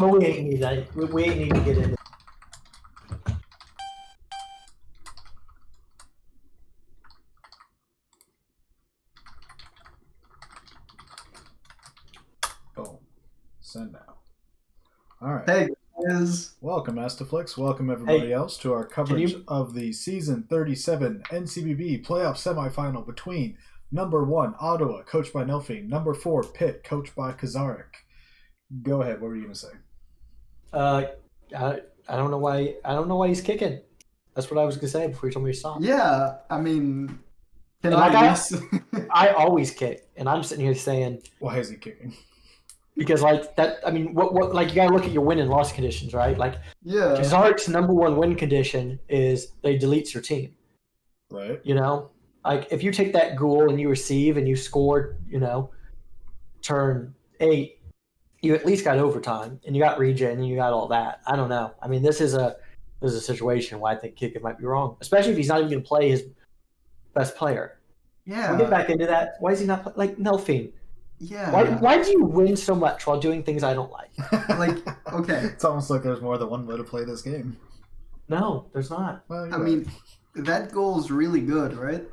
But we ain't need that. We ain't need to get into. Boom. Send now. All right. Hey guys. Welcome, Astaflix. Welcome everybody else to our coverage you- of the Season 37 NCBB Playoff Semifinal between number 1, Ottawa, coached by Nelphine, number 4, Pitt, coached by Kzarik. Go ahead. What were you going to say? I don't know why. I don't know why he's kicking. That's what I was gonna say before you told me to stop. Yeah, I mean, can And I like use... I always kick, and I'm sitting here saying Why is he kicking? because like that. I mean, what like you gotta look at your win and loss conditions, right? Like Yeah. Kzarik's number one win condition is they deletes your team. Right. You know, like if you take that ghoul and you receive and you scored, turn 8, you at least got overtime and you got regen and you got all that. I don't know. I mean, this is a situation where I think Kicker might be wrong, especially if he's not even going to play his best player. Yeah. Can we get back into that? Why is he not like Nelphine? Yeah. Why do you win so much while doing things I don't like? Like, okay. It's almost like there's more than one way to play this game. No, there's not. Well, I you're right. mean, that goal's really good, right?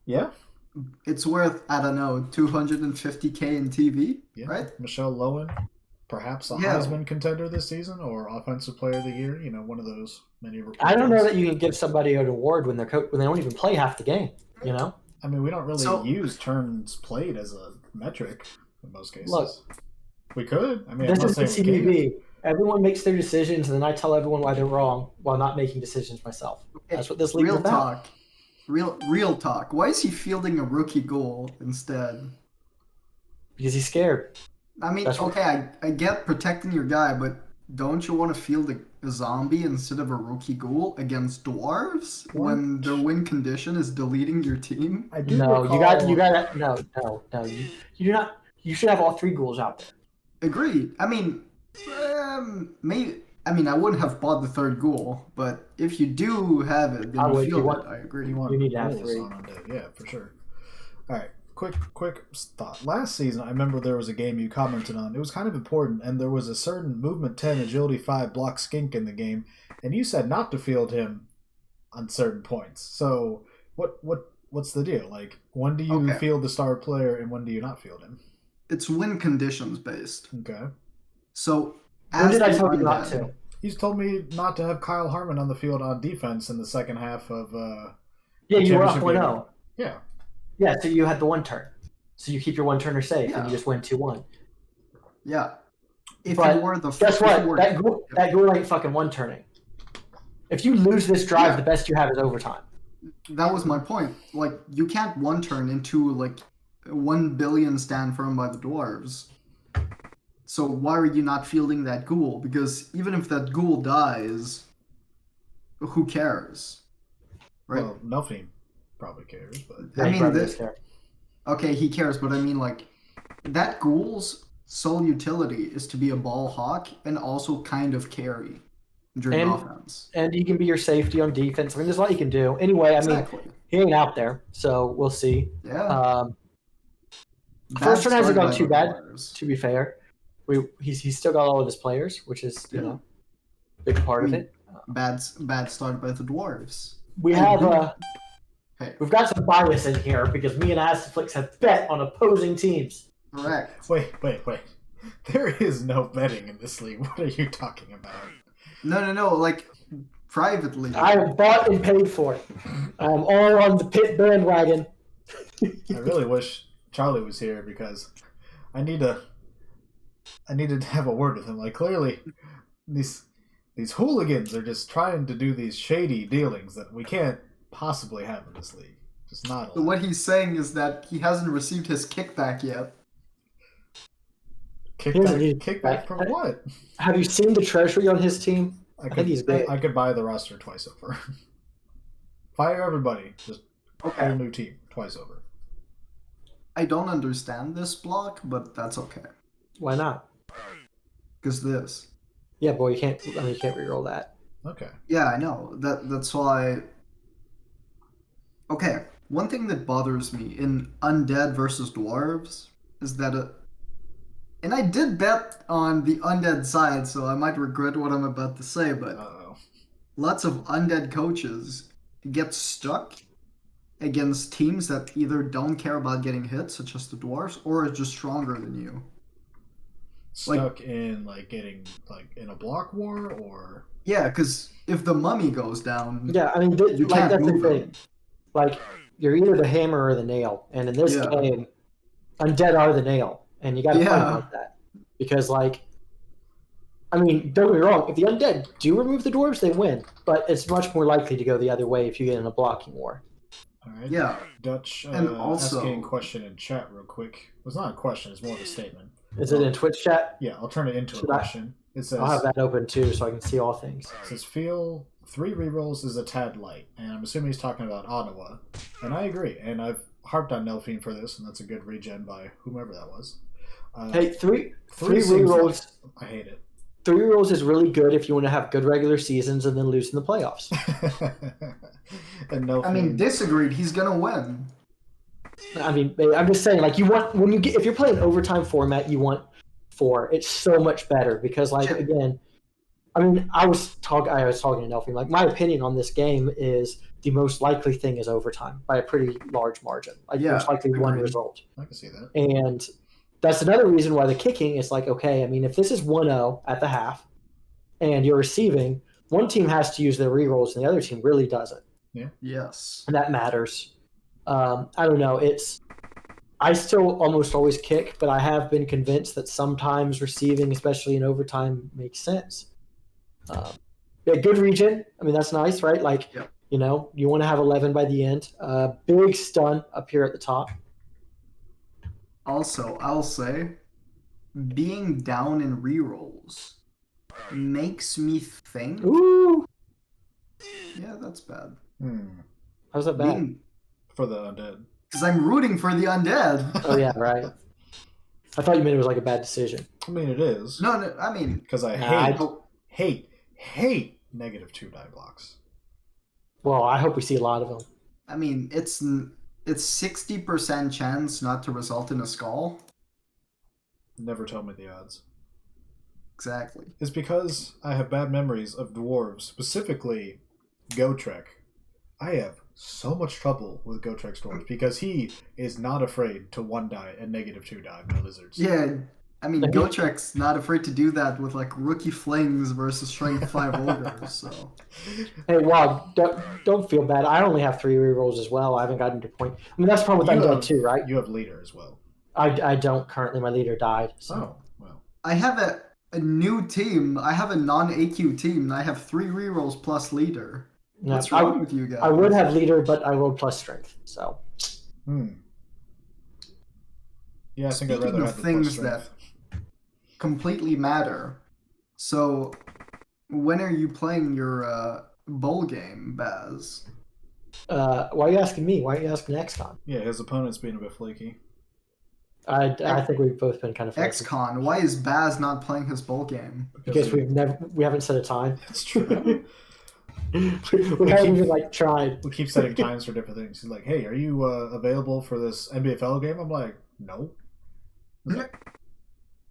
Yeah. It's worth, I don't know, 250K in TV, Yeah. right? Michelle Lowen, perhaps a Yeah. Heisman contender this season or Offensive Player of the Year. One of those many. I don't know that you can give somebody an award when when they don't even play half the game. You know. I mean, we don't really So- use turns played as a metric in most cases. Look, we could. I mean, this I'm is not the saying we CBB. can't. Everyone makes their decisions, and then I tell everyone why they're wrong while not making decisions myself. That's what this league is Real about. talk. Real talk. Why is he fielding a rookie goal instead? Because he's scared. I mean, That's what- okay, I get protecting your guy, but don't you want to field a zombie instead of a rookie ghoul against dwarves when their win condition is deleting your team? I do No, recall... you got no. You do not. You should have all 3 ghouls out there. Agreed. I mean, maybe. I mean, I wouldn't have bought the 3rd ghoul, but if you do have it, then I you would. field You it. want- I agree. You want You need to have rules 3. on undead. Yeah, for sure. All right, quick thought. Last season, I remember there was a game you commented on. It was kind of important, and there was a certain movement 10, agility 5 block skink in the game, and you said not to field him on certain points. So what's the deal? Like, when do you Okay. field the star player, and when do you not field him? It's win conditions based. Okay. So, When did I the tell you not undead- to? He's told me not to have Kyle Harmon on the field on defense in the second half of Yeah, you were up championship 1-0. yeah. Yeah, so you had the 1 turn. So you keep your 1-turner safe, Yeah. and you just win 2-1. Yeah. If But you were the Guess if what? you were- That ghoul ain't fucking 1-turning. If you lose this drive, Yeah. the best you have is overtime. That was my point. Like, you can't 1-turn into, like, 1 billion stand firm by the dwarves. So why are you not fielding that ghoul? Because even if that ghoul dies, who cares? Right? Well, Nelphine probably cares, but I mean, Probably this- does care. Okay, he cares, but I mean, like, that ghoul's sole utility is to be a ball hawk and also kind of carry during And- offense. And he can be your safety on defense. I mean, there's a lot you can do. Anyway, I mean, Exactly. he ain't out there, so we'll see. Yeah. The first turn hasn't start gone by too the bad, Dwarves. to be fair. He's still got all of his players, which is, a big part of I mean, it. Bad start by the dwarves. We Hey, have Hey, we've got some bias in here because me and Astaflix have bet on opposing teams. correct. wait. There is no betting in this league. What are you talking about? No. Like, privately. I have bought and paid for it. I'm all on the Pitt bandwagon. I really wish Charlie was here because I needed to have a word with him. Like, clearly these hooligans are just trying to do these shady dealings that we can't possibly have in this league. Just not So allowed. what he's saying is that he hasn't received his kickback yet. Kickback from what? Have you seen the treasury on his team? I think he's big. I could buy the roster twice over. Fire everybody. Just Okay. whole new team twice over. I don't understand this block, but that's okay. Why not? Because this. Yeah, boy, you can't reroll that. Okay. Yeah, I know. That's why. Okay, one thing that bothers me in undead versus dwarves is that And I did bet on the undead side, so I might regret what I'm about to say, but Uh-oh. lots of undead coaches get stuck against teams that either don't care about getting hit, such as the dwarfs, or are just stronger than you. Stuck in getting in a block war, or Yeah, because if the mummy goes down, Yeah, I mean, you can't that's the move thing. him. Like, you're either the hammer or the nail, and in this Yeah. game, undead are the nail, and you got to play Yeah. like that because, I mean, don't get me wrong. If the undead do remove the dwarves, they win, but it's much more likely to go the other way if you get in a blocking war. all right. Yeah. Dutch And also- asking a question in chat real quick. Well, it's not a question; it's more of a statement. Is it in Twitch chat? Yeah, I'll turn it into Should a I- question. It says, I'll have that open too, so I can see all things. It says, feel 3 rerolls is a tad light, and I'm assuming he's talking about Ottawa. And I agree, and I've harped on Nelphine for this, and that's a good regen by whomever that was. Hey, three seems rerolls. I hate it. 3 rerolls is really good if you want to have good regular seasons and then lose in the playoffs. And Nelphine, I mean, disagreed. He's gonna win. I mean, I'm just saying, you want if you're playing overtime format, you want 4. It's so much better because, Sure. again, I mean, I was talking to Nelphine. My opinion on this game is the most likely thing is overtime by a pretty large margin. Most likely one agreed. result. I can see that. And that's another reason why the kicking is okay, I mean, if this is 1-0 at the half and you're receiving, one team has to use their rerolls and the other team really doesn't. Yes. And that matters. I don't know. I still almost always kick, but I have been convinced that sometimes receiving, especially in overtime, makes sense. Good regen. I mean, that's nice, right? Yeah. You want to have 11 by the end. Big stun up here at the top. Also, I'll say, being down in rerolls makes me think. Ooh, Yeah, that's bad. how's that bad? For the undead. Because I'm rooting for the undead. Oh yeah, right. I thought you meant it was a bad decision. I mean, it is. No, I mean, Because I Nah, hate -2 die blocks. Well, I hope we see a lot of them. I mean, it's 60% chance not to result in a skull. Never tell me the odds. Exactly. It's because I have bad memories of dwarves, specifically Gotrek. I have so much trouble with Gotrek's dwarves because he is not afraid to 1 die and -2 die by lizards. Yeah, I mean, Gotrek's not afraid to do that with rookie flings versus strength 5 ogres. So Hey, wow, don't feel bad. I only have 3 rerolls as well. I haven't gotten to point. I mean, that's the problem with undead too, right? You have leader as well. I don't currently. My leader died. So. Oh, well. I have a new team. I have a non-AQ team, and I have 3 rerolls plus leader. No, What's wrong with you guys? I would have leader, but I rolled plus strength. So. Yeah, I think I'd Speaking rather of have the things plus strength. completely matter. So, when are you playing your bowl game, Baz? Why are you asking me? Why are you asking XCon? Yeah, his opponent's being a bit flaky. I think we've both been kind of flaky. XCon. Why is Baz not playing his bowl game? Because we haven't set a time. That's true. we haven't even tried. We keep setting times for different things. He's like, "Hey, are you available for this NBFL game?" I'm like, "No,"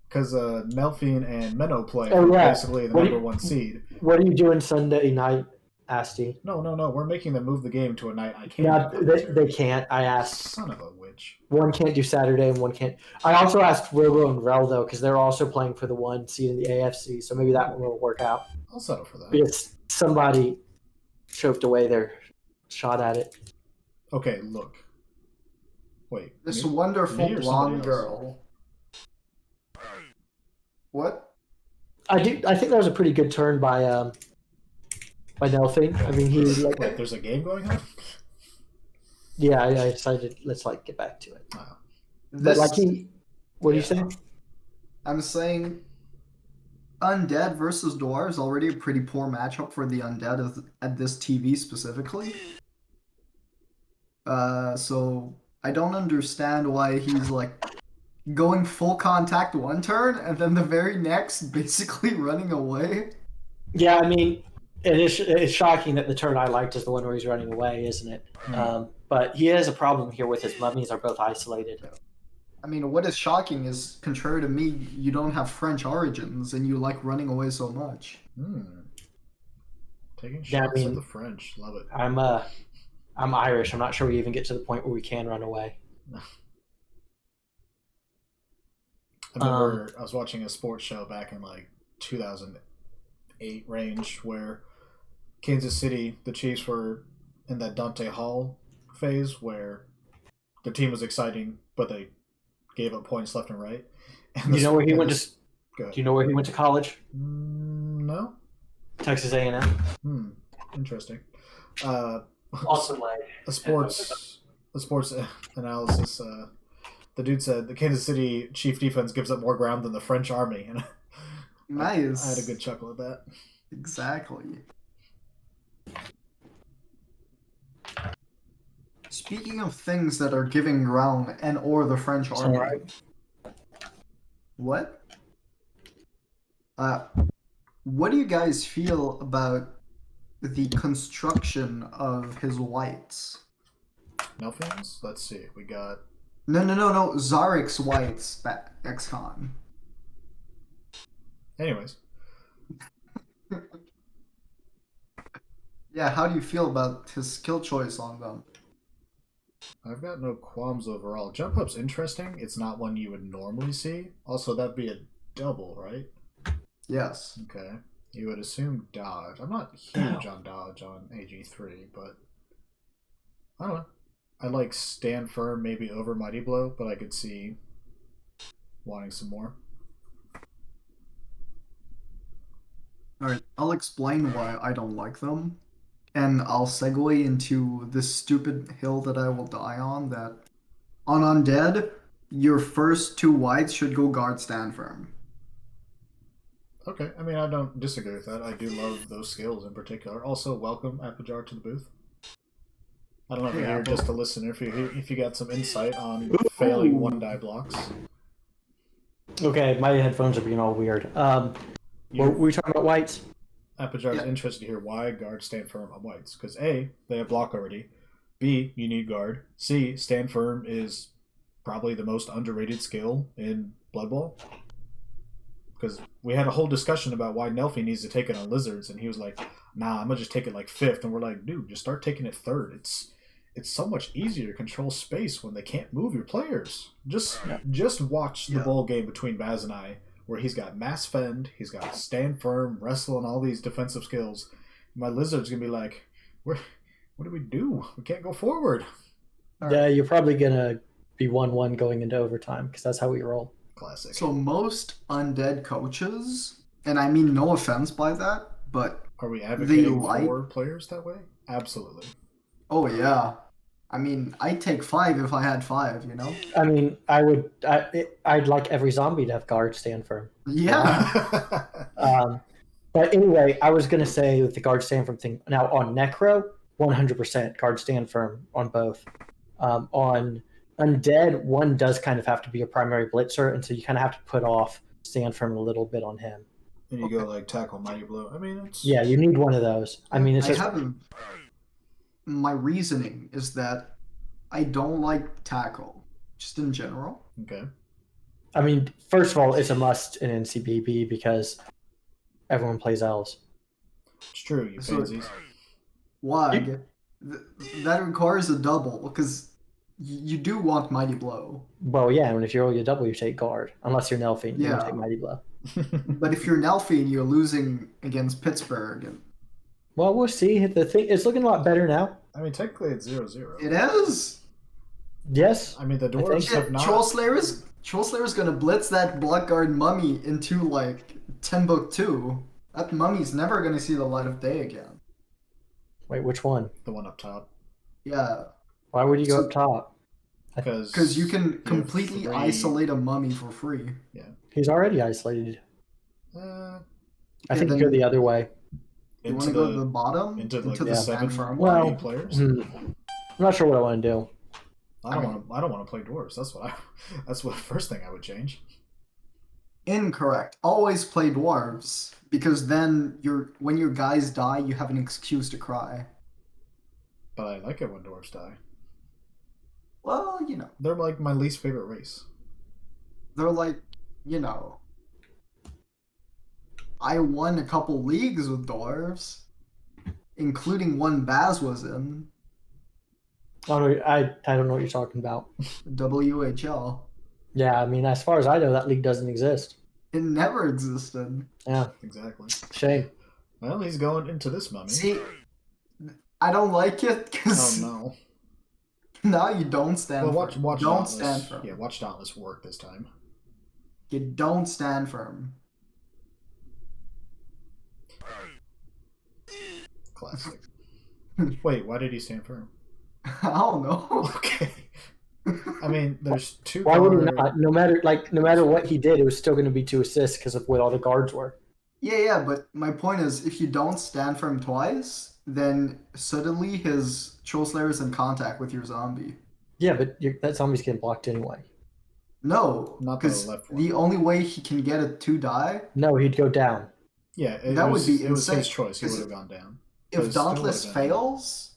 because Nelphine and Menno play basically the number 1 seed. What are you doing Sunday night, Asti? No. We're making them move the game to a night I can't. Yeah, they can't. I asked. Son of a witch. One can't do Saturday and one can't. I also asked Robo and Rel though, because they're also playing for the 1 seed in the AFC, so maybe that one will work out. I'll settle for that. Because somebody choked away their shot at it. Okay, look. Wait. This me wonderful or blonde somebody else? girl. What? I think that was a pretty good turn by Nelphine. I mean, he Wait, there's a game going on? yeah. I decided let's get back to it. Wow. But what are you saying? I'm saying undead versus dwarves already a pretty poor matchup for the undead at this TV specifically. So I don't understand why he's going full contact 1 turn and then the very next basically running away. Yeah, I mean, it's shocking that the turn I liked is the one where he's running away, isn't it? But he has a problem here with his mummies are both isolated. I mean, what is shocking is, contrary to me, you don't have French origins and you like running away so much. Taking Yeah, I shots at mean, the French. Love it. I'm Irish. I'm not sure we even get to the point where we can run away. I remember I was watching a sports show back in like 2008 range where Kansas City, the Chiefs were in that Dante Hall phase where the team was exciting, but they gave up points left and right. And Do you know where he went to? Go Do you know where he went to college? No. Texas A&M. Interesting. Awesome leg. A sports analysis. The dude said the Kansas City Chief defense gives up more ground than the French army, and Nice. I had a good chuckle at that. Exactly. Speaking of things that are giving ground and or the French army. Right. What? What do you guys feel about the construction of his whites? Nelphines? Let's see. We got No. Kzarik's whites, ex-con. anyways. Yeah, how do you feel about his skill choice on them? I've got no qualms overall. Jump up's interesting. It's not one you would normally see. Also, that'd be a double, right? Yes. Okay. You would assume dodge. I'm not huge on dodge on AG3, but I don't know. I like stand firm maybe over mighty blow, but I could see wanting some more. Alright, I'll explain why I don't like them. And I'll segue into this stupid hill that I will die on, that on Undead, your first two whites should go guard stand firm. Okay, I mean, I don't disagree with that. I do love those skills in particular. Also, welcome Apijar to the booth. I don't know if you're here just to listen, or if you got some insight on failing one die blocks. Okay, my headphones are being all weird. Were we talking about whites? Apijar is interested to hear why guards stand firm on whites. Because A, they have block already. B, you need guard. C, stand firm is probably the most underrated skill in Blood Bowl. Because we had a whole discussion about why Nelphine needs to take it on lizards, and he was like, nah, I'm going to just take it like 5th. And we're like, dude, just start taking it 3rd. It's so much easier to control space when they can't move your players. Just watch the bowl game between Baz and I, where he's got mass fend, he's got stand firm, wrestle, and all these defensive skills. My lizard's gonna be like, what do we do? We can't go forward. Yeah, you're probably gonna be 1-1 going into overtime because that's how we roll. Classic. So most undead coaches, and I mean no offense by that, but are we advocating for players that way? Absolutely. Oh yeah. I mean, I'd take 5 if I had 5, you know? I mean, I'd like every zombie to have guard stand firm. Yeah. But anyway, I was going to say with the guard stand firm thing, now on Necro, 100% guard stand firm on both. On Undead, one does kind of have to be a primary blitzer, and so you kind of have to put off stand firm a little bit on him. And you go like tackle mighty blow. I mean, it's... Yeah, you need one of those. I mean, it's just... My reasoning is that I don't like tackle, just in general. Okay. I mean, first of all, it's a must in NCBB because everyone plays elves. It's true, you pansies. Why? That requires a double, because you do want Mighty Blow. Well, yeah, and if you roll your double, you take guard. Unless you're Nelphine, you take Mighty Blow. But if you're Nelphine, you're losing against Pittsburgh. Well, we'll see. It's looking a lot better now. I mean, technically it's 0-0. It is? Yes. I mean, the dwarves have not... Troll Slayer's gonna blitz that Blackguard mummy into, like, Timbuktu. That mummy's never gonna see the light of day again. Wait, which one? The one up top. Yeah. Why would you go up top? Because you can completely isolate a mummy for free. Yeah. He's already isolated. I think you go the other way. You want to go to the bottom? Into the 7 players? I'm not sure what I want to do. I don't want to play dwarves. That's what first thing I would change. Incorrect. Always play dwarves, because then when your guys die, you have an excuse to cry. But I like it when dwarves die. Well, you know. They're like my least favorite race. they're like, you know, I won a couple leagues with dwarves, including one Baz was in, I don't know what you're talking about. WHL. Yeah, I mean, as far as I know, that league doesn't exist. It never existed. Yeah, Exactly. shame. Well, he's going into this mummy. See, I don't like it Oh because no. now you don't stand Well, firm. watch Don't Dauntless. stand firm. Yeah, watch Dauntless work this time. You don't stand firm. Classic. Wait, why did he stand firm? I don't know. Okay. I mean, there's two. Why would he guard- not? No matter what he did, it was still going to be 2 assists because of what all the guards were. Yeah, but my point is, if you don't stand firm twice, then suddenly his Troll Slayer is in contact with your zombie. Yeah, but that zombie's getting blocked anyway. No, Not the because left one. the only way he can get it to die, No, he'd go down. Yeah, That would be it was his insane, choice. He 'cause would have gone down. if But it still Dauntless would've been- fails,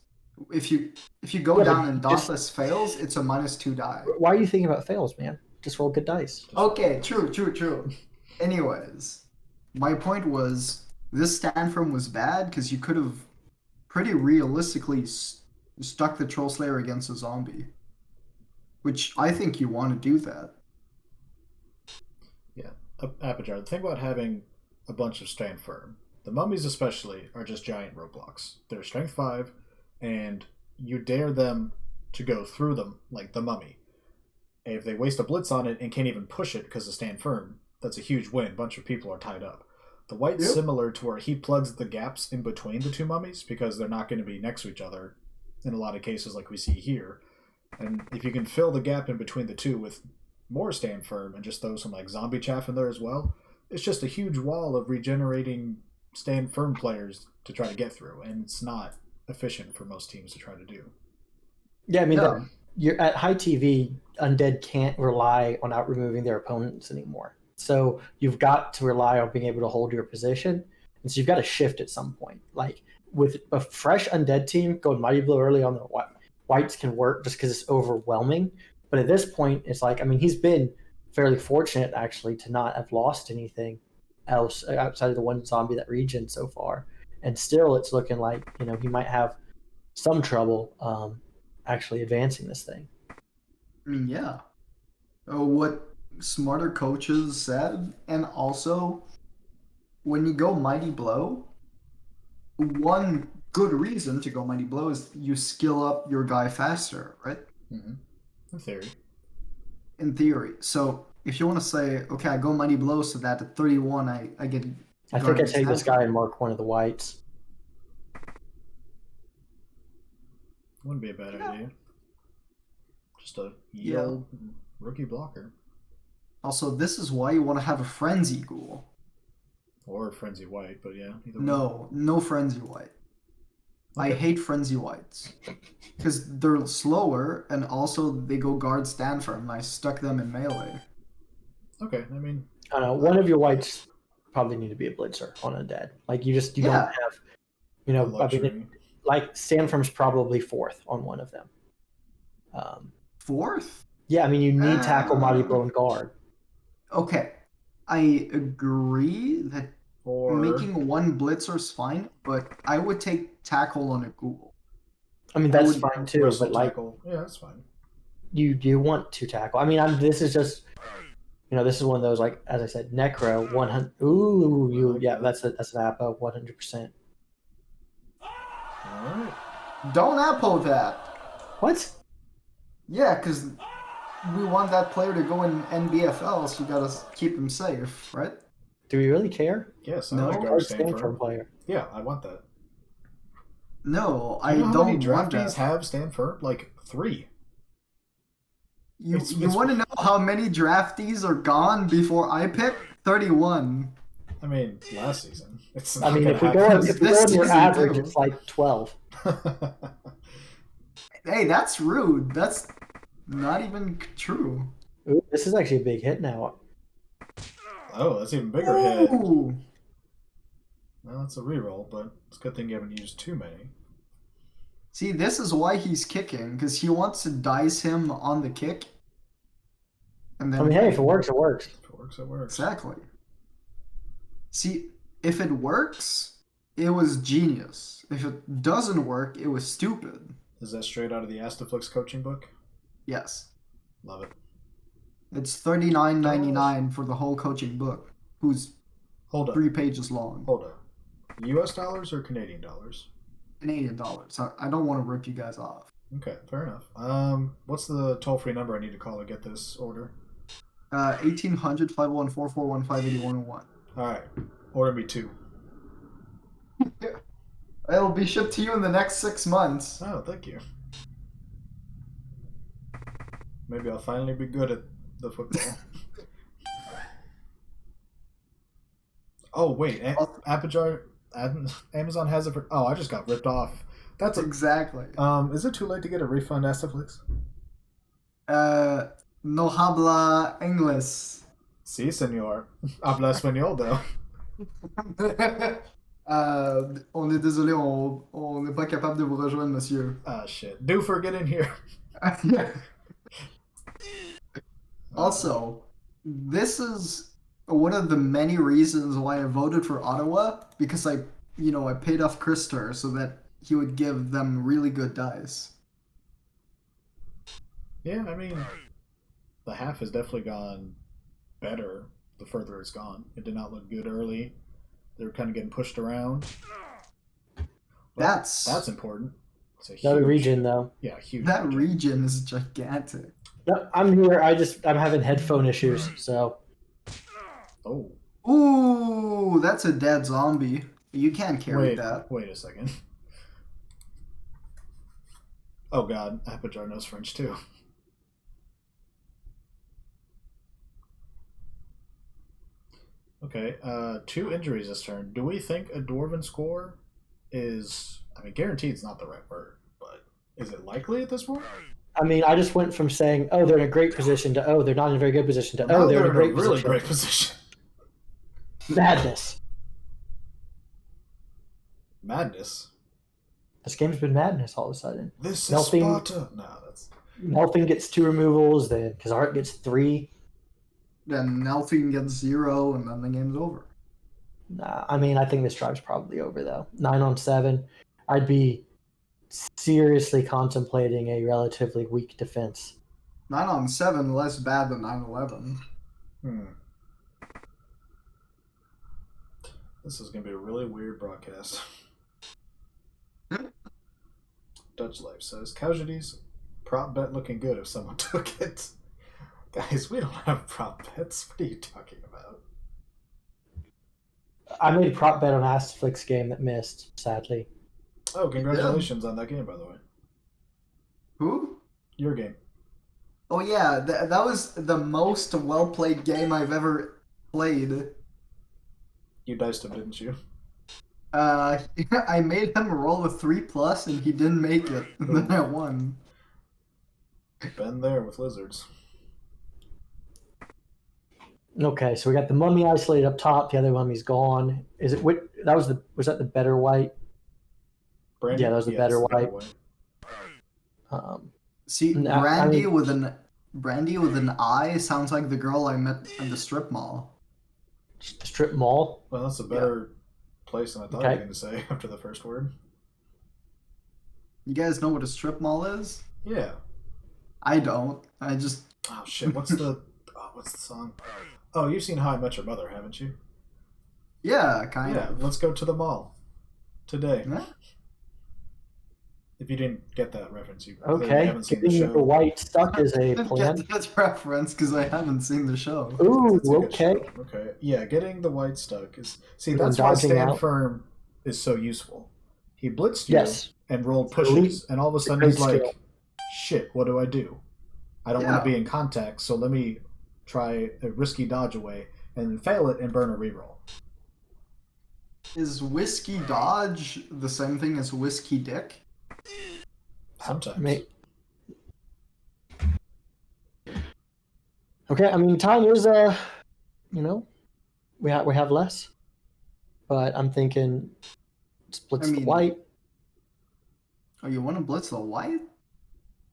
if you go Yeah, down but and just- Dauntless fails, it's a -2 die. Why are you thinking about fails, man? Just roll good dice. Okay, true. Anyways, my point was this stand firm was bad because you could have pretty realistically stuck the Troll Slayer against a zombie, which I think you want to do that. Yeah, Apajar. The thing about having a bunch of stand firm, the mummies especially, are just giant roadblocks. They're strength 5, and you dare them to go through them like the mummy. And if they waste a blitz on it and can't even push it because of stand firm, that's a huge win. A bunch of people are tied up. The white's Yep. similar to where he plugs the gaps in between the two mummies because they're not going to be next to each other in a lot of cases like we see here. And if you can fill the gap in between the two with more stand firm and just throw some like zombie chaff in there as well, it's just a huge wall of regenerating stand firm players to try to get through, and it's not efficient for most teams to try to do. Yeah, I mean, No. you're at high TV. Undead can't rely on out removing their opponents anymore. So you've got to rely on being able to hold your position, and so you've got to shift at some point. Like with a fresh undead team going mighty blow early on, the whites can work just because it's overwhelming. But at this point, it's like, I mean, he's been fairly fortunate actually to not have lost anything else outside of the one zombie that region so far, and still it's looking like he might have some trouble actually advancing this thing. I mean, yeah. What smarter coaches said, and also when you go mighty blow, one good reason to go mighty blow is you skill up your guy faster, right? Mm-hmm. In theory. In theory. So if you want to say, okay, I go mighty blow so that at 31 I get. I think I take this guy and mark one of the whites. Wouldn't be a bad idea. Just a old rookie blocker. Also, this is why you want to have a frenzy ghoul. Or Frenzy White, but yeah. Either way. No frenzy white. I Okay. hate frenzy whites because they're slower and also they go guard stand firm. And I stuck them in melee. Okay, I mean, I don't know. One of your whites probably need to be a blitzer on undead. Like you don't have, the I luxury. mean, like Stanford's probably 4th on one of them. 4th? Yeah, I mean you need tackle, mighty blow, and guard. Okay, I agree that Or making one blitzer is fine, but I would take tackle on a ghoul. I mean that's would fine too, wrestle but like tackle. Yeah, that's fine. you want to tackle. I mean, this is just this is one of those, like as I said, Necro 100. Ooh, that's an Appa 100%. Alright. Don't apple that. What? Yeah, because we want that player to go in NBFL, so you gotta keep him safe, right? Do we really care? Yes, No, I like Or our stand stand for a firm. player. Yeah, I want that. No, Do you know I how don't many want draftees that. have stand firm? Like 3. You It's- want to know how many draftees are gone before I pick? 31. I mean, last season. It's I not mean, gonna if we happen. go This on your season, average, too. it's like 12. Hey, that's rude. That's not even true. Ooh, this is actually a big hit now. Oh, that's even bigger hit. Ooh. Well, that's a reroll, but it's a good thing you haven't used too many. See, this is why he's kicking, because he wants to dice him on the kick. And I then mean, hey, if it works, it works. If it works, it works. Exactly. See, if it works, it was genius. If it doesn't work, it was stupid. Is that straight out of the Astaflix coaching book? Yes. Love it. It's $39.99 for the whole coaching book, who's Hold up. 3 pages long. Hold up. US dollars or Canadian dollars? Canadian dollars. I don't want to rip you guys off. Okay, fair enough. What's the toll-free number I need to call to get this order? 1800-501-441-58101. Alright. Order me 2. It'll be shipped to you in the next 6 months. Oh, thank you. Maybe I'll finally be good at the football. Oh, wait. Amazon has it for... Oh, I just got ripped off. That's exactly. Is it too late to get a refund, Astaflix? No habla inglés. Sí, señor. Habla español, though. On est désolé, on n'est pas capable de vous rejoindre, monsieur. Ah, shit. Do for get in here. Also, this is one of the many reasons why I voted for Ottawa, because I paid off Krister so that he would give them really good dice. Yeah, I mean, the half has definitely gone better the further it's gone. It did not look good early. They were kind of getting pushed around. That's important. It's a Another huge region, though. Yeah, huge. That region is gigantic. No, I'm here. I'm having headphone issues, so. Oh. Ooh, that's a dead zombie. You can't carry that. Wait a second. Oh god, Apajar knows French too. Okay, 2 injuries this turn. Do we think a Dwarven score is... I mean, guaranteed is not the right word, but is it likely at this point? I mean, I just went from saying, oh, they're in a great position to, oh, they're not in a very good position to, oh, they're in a great position. Really great position. Madness. Madness? This game's been madness all of a sudden. This is Sparta. No, that's... Nelphine gets 2 removals, then Kzarik gets 3. Then Nelphine gets 0, and then the game's over. Nah, I mean, I think this drive's probably over, though. 9 on 7. I'd be seriously contemplating a relatively weak defense. 9 on 7, less bad than 9-11. This is going to be a really weird broadcast. Dutch Life says, casualties, prop bet looking good if someone took it. Guys, we don't have prop bets. What are you talking about? I made a prop bet on Astaflix game that missed, sadly. Oh, congratulations on that game, by the way. Who? Your game. Oh yeah, that was the most well-played game I've ever played. You diced him, didn't you? I made him roll a 3+, and he didn't make it. And then I won. Been there with lizards. Okay, so we got the mummy isolated up top. The other mummy's gone. Is it? Was that the better white? Brandy? Yeah, that was the better white. See, Brandy with an I sounds like the girl I met at the strip mall. The strip mall. Well, that's a better place than I thought you were going to say after the first word. You guys know what a strip mall is? Yeah. I don't. I just. Oh shit! What's the song? Oh, you've seen How I Met Your Mother, haven't you? Yeah, kind of. Yeah, let's go to the mall today. Yeah. If you didn't get that reference, you haven't seen the show. The white stuck is a plan. Get that reference because I haven't seen the show. Ooh, okay. Okay, yeah, getting the white stuck is... See, that's why Stand Firm is so useful. He blitzed you and rolled pushes, and all of a sudden he's like, shit, what do I do? I don't want to be in contact, so let me try a risky dodge away, and then fail it and burn a reroll. Is whiskey dodge the same thing as whiskey dick? Sometimes. Okay, I mean, time is, we have less, but I'm thinking blitz the white. Oh, you want to blitz the white?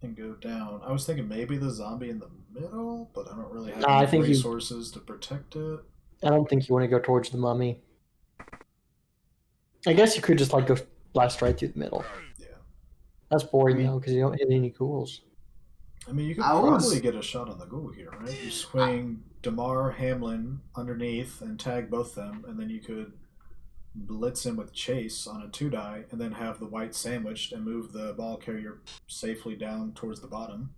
and go down. I was thinking maybe the zombie in the middle, but I don't really have I any think resources to protect it. I don't think you want to go towards the mummy. I guess you could just like go blast right through the middle. Yeah. That's boring though, because you don't hit any ghouls. I mean, you could I probably was- get a shot on the ghoul here, right? You swing Damar, Hamlin underneath and tag both them, and then you could blitz him with Chase on a 2-die, and then have the white sandwiched and move the ball carrier safely down towards the bottom.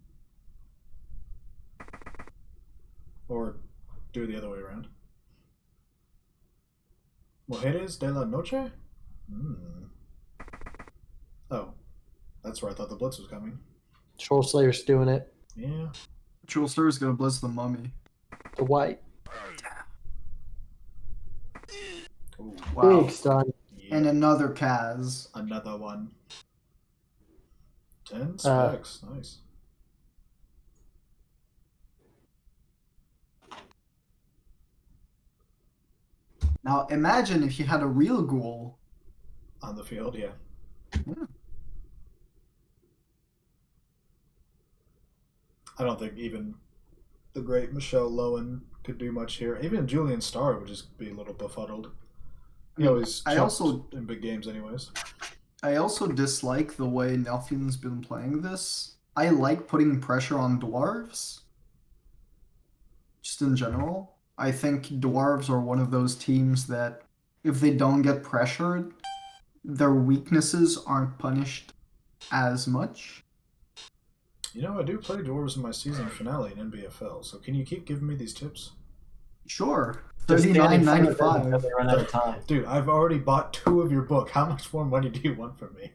Or do it the other way around. Mujeres de la Noche? Oh, that's where I thought the blitz was coming. Troll Slayer's doing it. Yeah. Jewel Star is gonna blitz the mummy. The white. Ooh, Wow. Big stun. yeah. And another Kaz. Another one. 10 specs. Nice. Now imagine if you had a real ghoul. On the field, yeah. I don't think even the great Michelle Lowen could do much here. Even Julian Starr would just be a little befuddled. He always I jumps also- in big games anyways. I also dislike the way Nelphine's been playing this. I like putting pressure on dwarves. Just in general. I think dwarves are one of those teams that if they don't get pressured, their weaknesses aren't punished as much. You know, I do play dwarves in my season finale in NBFL, so can you keep giving me these tips? Sure. Just stand in front of them $39.95. until they run out of time. Dude, I've already bought 2 of your book. How much more money do you want from me?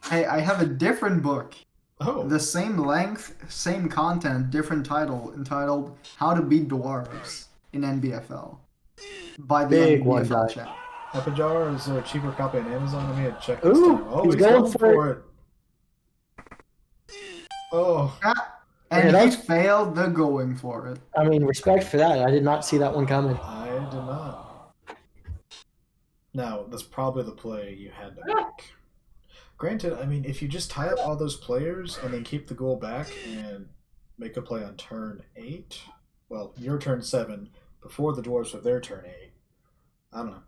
Hey, I have a different book. Oh, The same length, same content, different title, entitled How to Beat Dwarves in NBFL. By the Big one, NBFL guy. chat. Epijar, is there a cheaper copy on Amazon? Let me check this Ooh, time. Oh, he's he's going going for for it. Oh, And Yeah, he that's- failed the going for it. I mean, respect for that. I did not see that one coming. I did not. Now, that's probably the play you had to make. Granted, I mean, if you just tie up all those players and then keep the goal back and make a play on turn 8, well, your turn 7, before the dwarves with their turn 8, I don't know.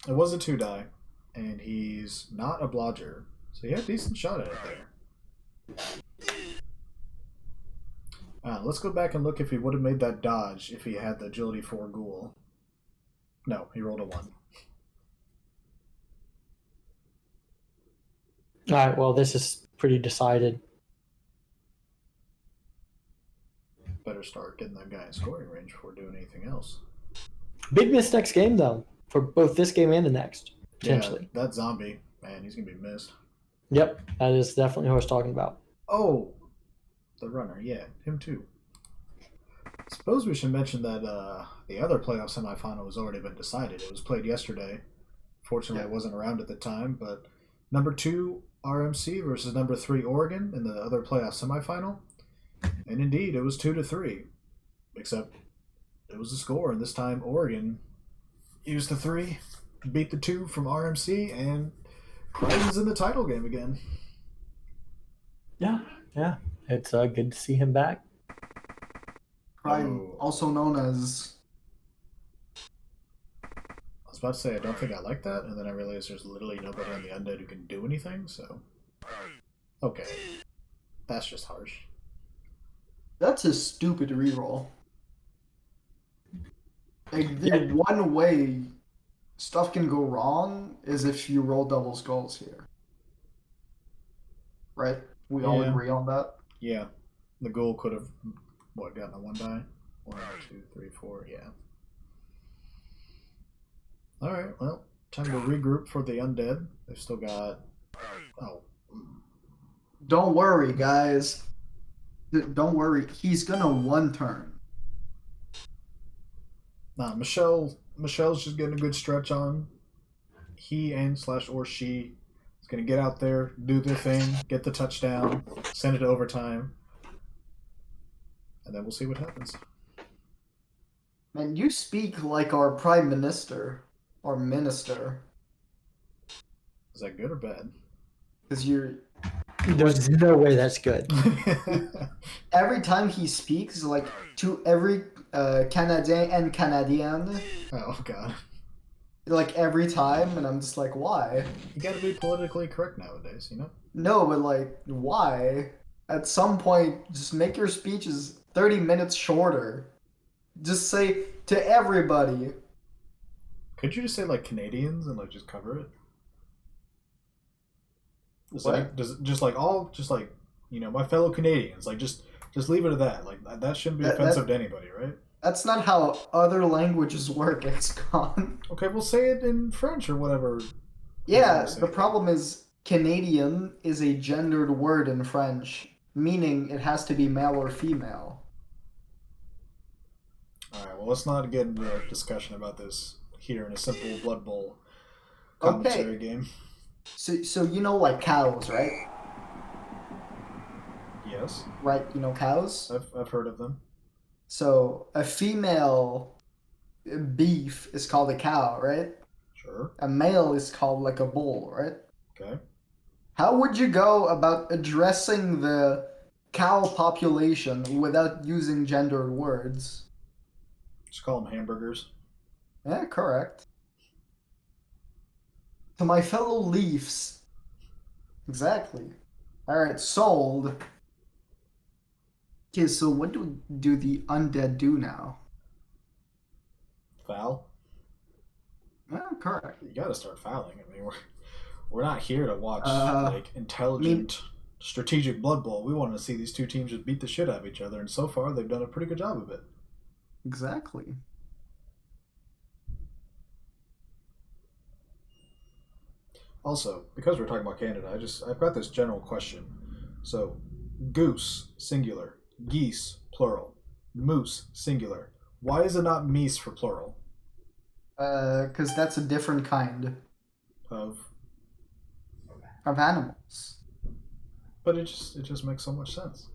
It was a 2-die, and he's not a blodger, so he had a decent shot at it there. Let's go back and look if he would have made that dodge if he had the agility 4 ghoul. No, he rolled a 1. All right, well, this is pretty decided. Better start getting that guy in scoring range before doing anything else. Big miss next game, though, for both this game and the next, potentially. Yeah, that zombie, man, he's going to be missed. Yep, that is definitely who I was talking about. Oh, the runner, yeah, him too. Suppose we should mention that the other playoff semifinal has already been decided. It was played yesterday. Fortunately, I wasn't around at the time, but number 2 RMC versus number 3 Oregon in the other playoff semifinal. And indeed, it was 2-3. Except it was a score, and this time Oregon used the 3, beat the 2 from RMC, and Crichton's in the title game again. Yeah. It's good to see him back. Oh. Also known as I was about to say, I don't think I like that, and then I realized there's literally nobody on the undead who can do anything, so... Okay. That's just harsh. That's a stupid reroll. Like, the one way stuff can go wrong is if you roll double skulls here. Right? We all Yeah. agree on that? Yeah. The ghoul could have, gotten a 1-die? 1, 2, 3, 4, yeah. Alright, well, time to regroup for the undead. They've still got... Oh. Don't worry, guys. Don't worry. He's gonna one turn. Nah, Michelle's just getting a good stretch on. He and/or she is going to get out there, do their thing, get the touchdown, send it to overtime, and then we'll see what happens. Man, you speak like our prime minister or minister, Is that good or bad? because you're There's no way that's good. Every time he speaks, like to every Canadien and Canadienne, Oh god. like every time, and I'm just like, why? You gotta be politically correct nowadays, you know? No, but like, why? At some point, just make your speeches 30 minutes shorter. Just say to everybody. Could you just say like Canadians and like just cover it? Just What? like just like all you know, my fellow Canadians, like just leave it at that. Like that shouldn't be offensive to anybody, right? That's not how other languages work, XCon. Okay, we'll say it in French or whatever. Yeah, the problem is Canadian is a gendered word in French, meaning it has to be male or female. Alright, well let's not get into a discussion about this here in a simple Blood Bowl commentary game. So you know like cows, right? Yes. Right, you know cows? I've heard of them. So a female beef is called a cow, right? Sure. A male is called like a bull, right? Okay. How would you go about addressing the cow population without using gendered words? Just call them hamburgers. Yeah, correct. To my fellow Leafs. Exactly. Alright, sold. Okay, so what do the undead do now? Foul? Yeah, correct. You gotta start fouling. I mean, we're not here to watch like intelligent, strategic Blood Bowl. We want to see these two teams just beat the shit out of each other, and so far they've done a pretty good job of it. Exactly. Also, because we're talking about Canada, I've got this general question. So, goose singular, geese plural, moose singular. Why is it not meese for plural? Because that's a different kind Of animals. But it just makes so much sense.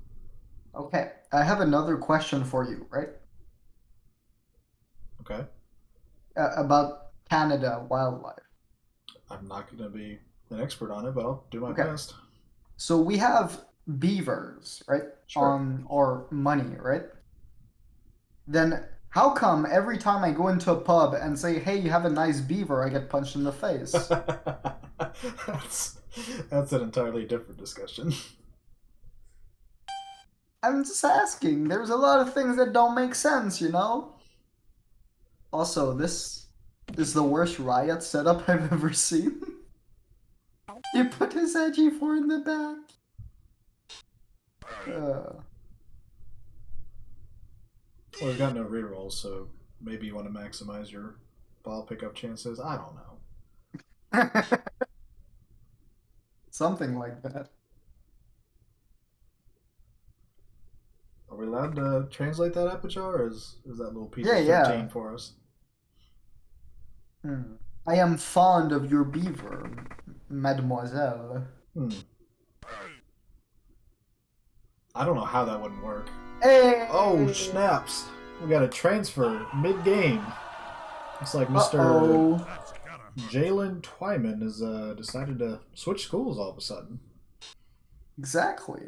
Okay, I have another question for you, right? Okay. About Canada wildlife. I'm not going to be an expert on it, but I'll do my Okay. best. So we have beavers, right? Sure. On our money, right? Then how come every time I go into a pub and say, hey, you have a nice beaver, I get punched in the face? That's an entirely different discussion. I'm just asking. There's a lot of things that don't make sense, you know? Also, this is the worst riot setup I've ever seen. He put his AG4 in the back. Well, he's got no rerolls, so maybe you want to maximize your ball pickup chances. I don't know. Something like that. Are we allowed to translate that, Apachar, or is that little PG-13 for us? I am fond of your beaver, mademoiselle. I don't know how that wouldn't work. Hey! Oh, snaps. We got a transfer mid-game. Looks like Mr. Jalen Twyman has decided to switch schools all of a sudden. Exactly.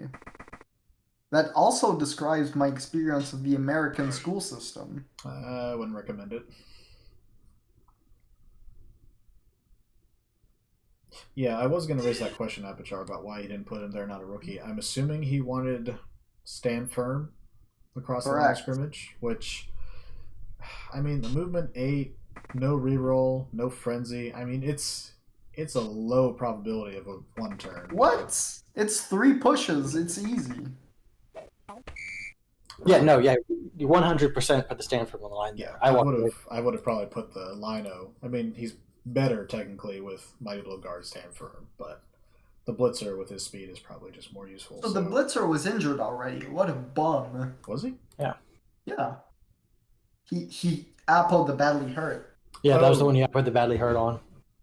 That also describes my experience of the American school system. I wouldn't recommend it. Yeah, I was going to raise that question, Apachar, about why he didn't put him there, not a rookie. I'm assuming he wanted stand firm across the line of scrimmage, which, I mean, the movement 8, no reroll, no frenzy. I mean, it's a low probability of a one turn. What? It's 3 pushes. It's easy. Yeah, no, yeah, you 100% put the stand firm on the line. Yeah, I would have probably put the Lino. I mean, he's better technically with Mighty Blow Guard stand firm, but the Blitzer with his speed is probably just more useful. So the Blitzer was injured already. What a bum. Was he? Yeah. Yeah. He appled the badly hurt. Yeah, that was the one you put the badly hurt on.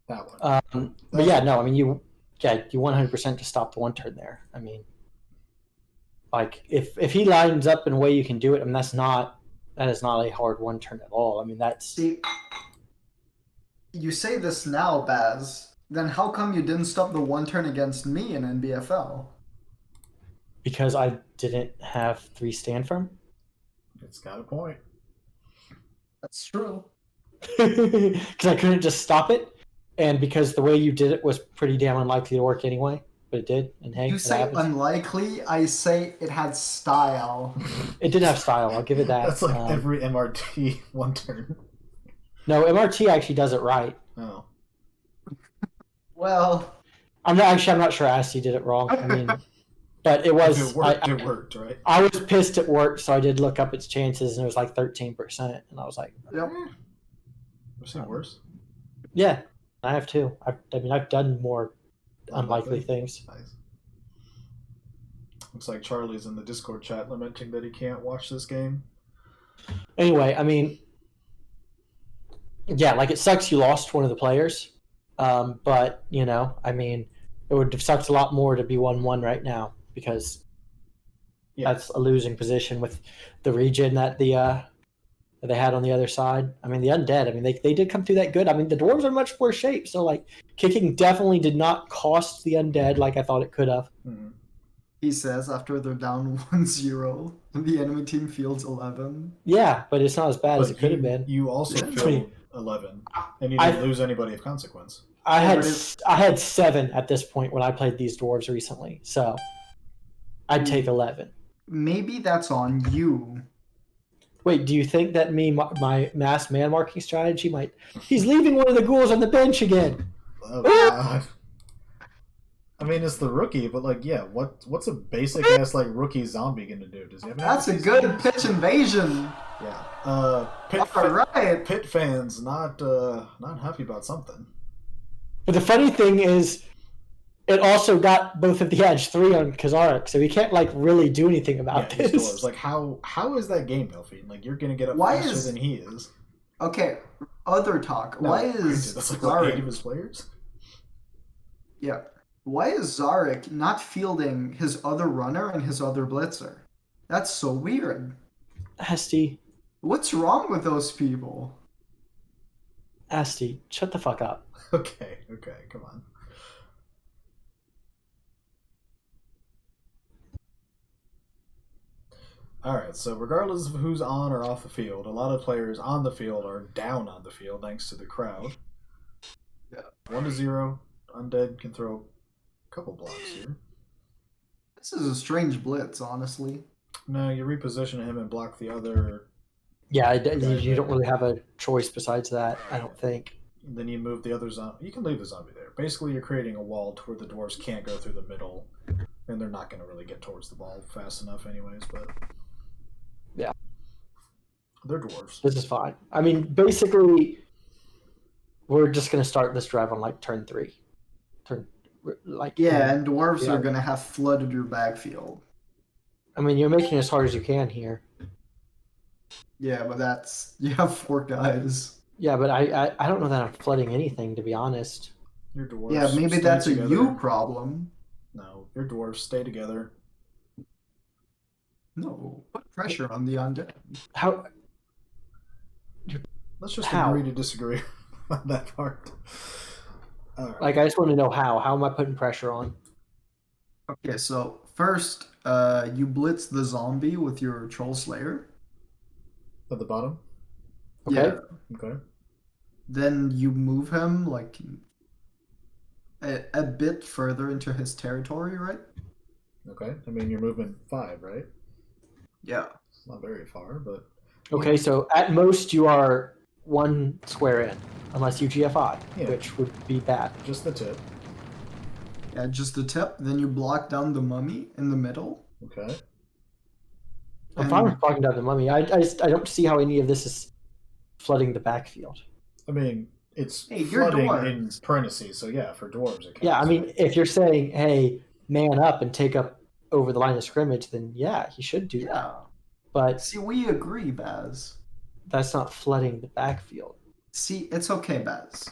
That one. But yeah, no, I mean you 100% to stop the one turn there. I mean, like if he lines up in a way you can do it, I mean that is not a hard one turn at all. I mean that's. See, you say this now, Baz. Then how come you didn't stop the one turn against me in NBFL? Because I didn't have 3 stand firm. It's got a point. That's true. Because I couldn't just stop it, and because the way you did it was pretty damn unlikely to work anyway, but it did. And hey, You say unlikely, I say it had style. it did have style. I'll give it that. That's like every MRT one turn. No, MRT actually does it right. Oh. Well, I'm not sure Asti did it wrong. I mean, but it was. It worked. It worked, right? I was pissed it worked, so I did look up its chances, and it was like 13%, and I was like, yep. I've seen worse. Yeah, I have too. I've done more unlikely things. Nice. Looks like Charlie's in the Discord chat lamenting that he can't watch this game. Anyway, I mean, yeah, like it sucks you lost one of the players, but you know, I mean, it would have sucked a lot more to be 1-1 right now because that's a losing position with the region that they had on the other side. I mean, the undead. I mean, they did come through that good. I mean, the dwarves are in much worse shape. So like, kicking definitely did not cost the undead like I thought it could have. Mm-hmm. He says after they're down 1-0, the enemy team fields 11. Yeah, but it's not as bad as it could have been. You also filled 11, and you didn't lose anybody of consequence. I had 7 at this point when I played these dwarves recently, so I'd take 11. Maybe that's on you. Wait, do you think that my mass man marking strategy might? He's leaving one of the ghouls on the bench again. Oh, God. I mean, it's the rookie, but like, yeah, what's a basic ass like rookie zombie gonna do? Does he have? That's a good pitch invasion. Yeah. Pitt fans not happy about something. But the funny thing is, it also got both of the edge 3 on Kzarik, so he can't like really do anything about this. Like, how is that game, Nelphine? Like, you're gonna get up faster than he is. Okay, other talk. No, why is that's like 8 of his players? Yeah. Why is Kzarik not fielding his other runner and his other blitzer? That's so weird. Asti. What's wrong with those people? Asti, shut the fuck up. Okay, come on. Alright, so regardless of who's on or off the field, a lot of players on the field are down on the field thanks to the crowd. Yeah. 1-0. Undead can throw couple blocks here. This is a strange blitz, honestly. No, you reposition him and block the other. Yeah, you don't really have a choice besides that, I don't think. Then you move the other zombie. You can leave the zombie there. Basically, you're creating a wall to where the dwarves can't go through the middle, and they're not going to really get towards the ball fast enough anyways, but... Yeah. They're dwarves. This is fine. I mean, basically, we're just going to start this drive on, like, turn 3. And dwarves are gonna have flooded your backfield. I mean, you're making it as hard as you can here. Yeah, but you have 4 guys. Yeah, but I don't know that I'm flooding anything, to be honest. Your dwarves. Yeah, maybe that's a you problem. No, your dwarves stay together. No, put pressure on the undead. How? Let's just agree to disagree on that part. Right. Like, I just want to know how. How am I putting pressure on? Okay, so first, you blitz the zombie with your Troll Slayer. At the bottom? Okay. Yeah. Okay. Then you move him, like, a bit further into his territory, right? Okay. I mean, you're moving 5, right? Yeah. It's not very far, but... Okay, so at most you are 1 square in. Unless you GFI, which would be bad. Just the tip. Yeah, just the tip. Then you block down the mummy in the middle. Okay. I'm fine with blocking down the mummy. I don't see how any of this is flooding the backfield. I mean, it's flooding in parentheses, so yeah, for dwarves it counts. Yeah, I mean, if you're saying, hey, man up and take up over the line of scrimmage, then yeah, he should do that. But see, we agree, Baz. That's not flooding the backfield. See, it's okay, Baz.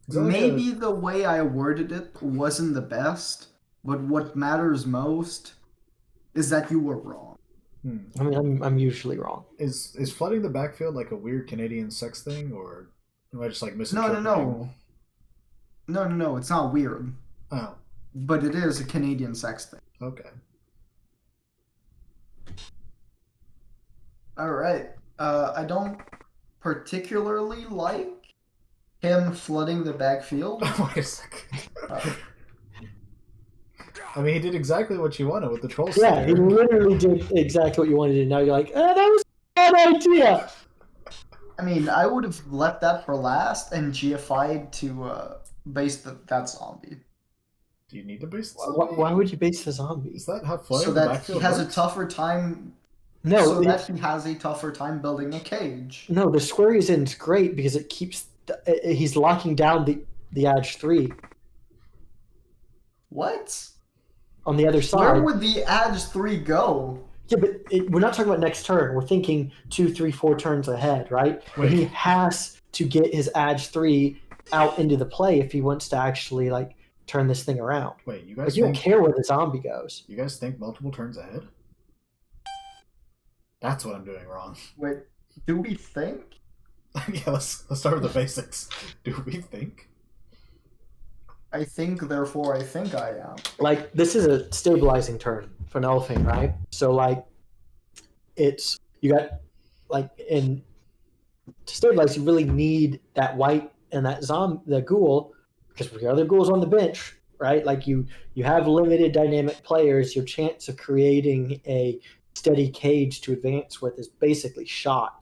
Maybe the way I worded it wasn't the best, but what matters most is that you were wrong. I mean, I'm usually wrong. Is flooding the backfield like a weird Canadian sex thing, or am I just like misinterpreting? No, it's not weird. Oh. But it is a Canadian sex thing. Okay. All right. I don't particularly like him flooding the backfield. Wait a second. Uh, I mean, he did exactly what you wanted with the troll Yeah, slayer. he literally did exactly what you wanted to do. Now you're like, that was a bad idea. I mean, I would have left that for last and GFI'd to base that zombie. Do you need to base the Why, zombie? why would you base the zombie? Is that how flooding So the that he backfield has works? a tougher time. No, So that he has a tougher time building a cage. no, the square he's in is great because it keeps. He's locking down the edge 3 What? on the other side. Where would the Edge 3 go? Yeah, but we're not talking about next turn. We're thinking 2, 3, 4 turns ahead, right? Wait. He has to get his Edge 3 out into the play if he wants to actually like turn this thing around. Wait, you Like guys you don't think care where the zombie goes. you guys think multiple turns ahead? That's what I'm doing wrong. Wait, do we think? Yeah, let's start with the basics. Do we think? I think, therefore I think I am. Like this is a stabilizing turn for Nelphine, right? So like it's you got like in to stabilize you really need that white and that the ghoul because the other ghouls on the bench, right? Like you have limited dynamic players, your chance of creating a steady cage to advance with is basically shot.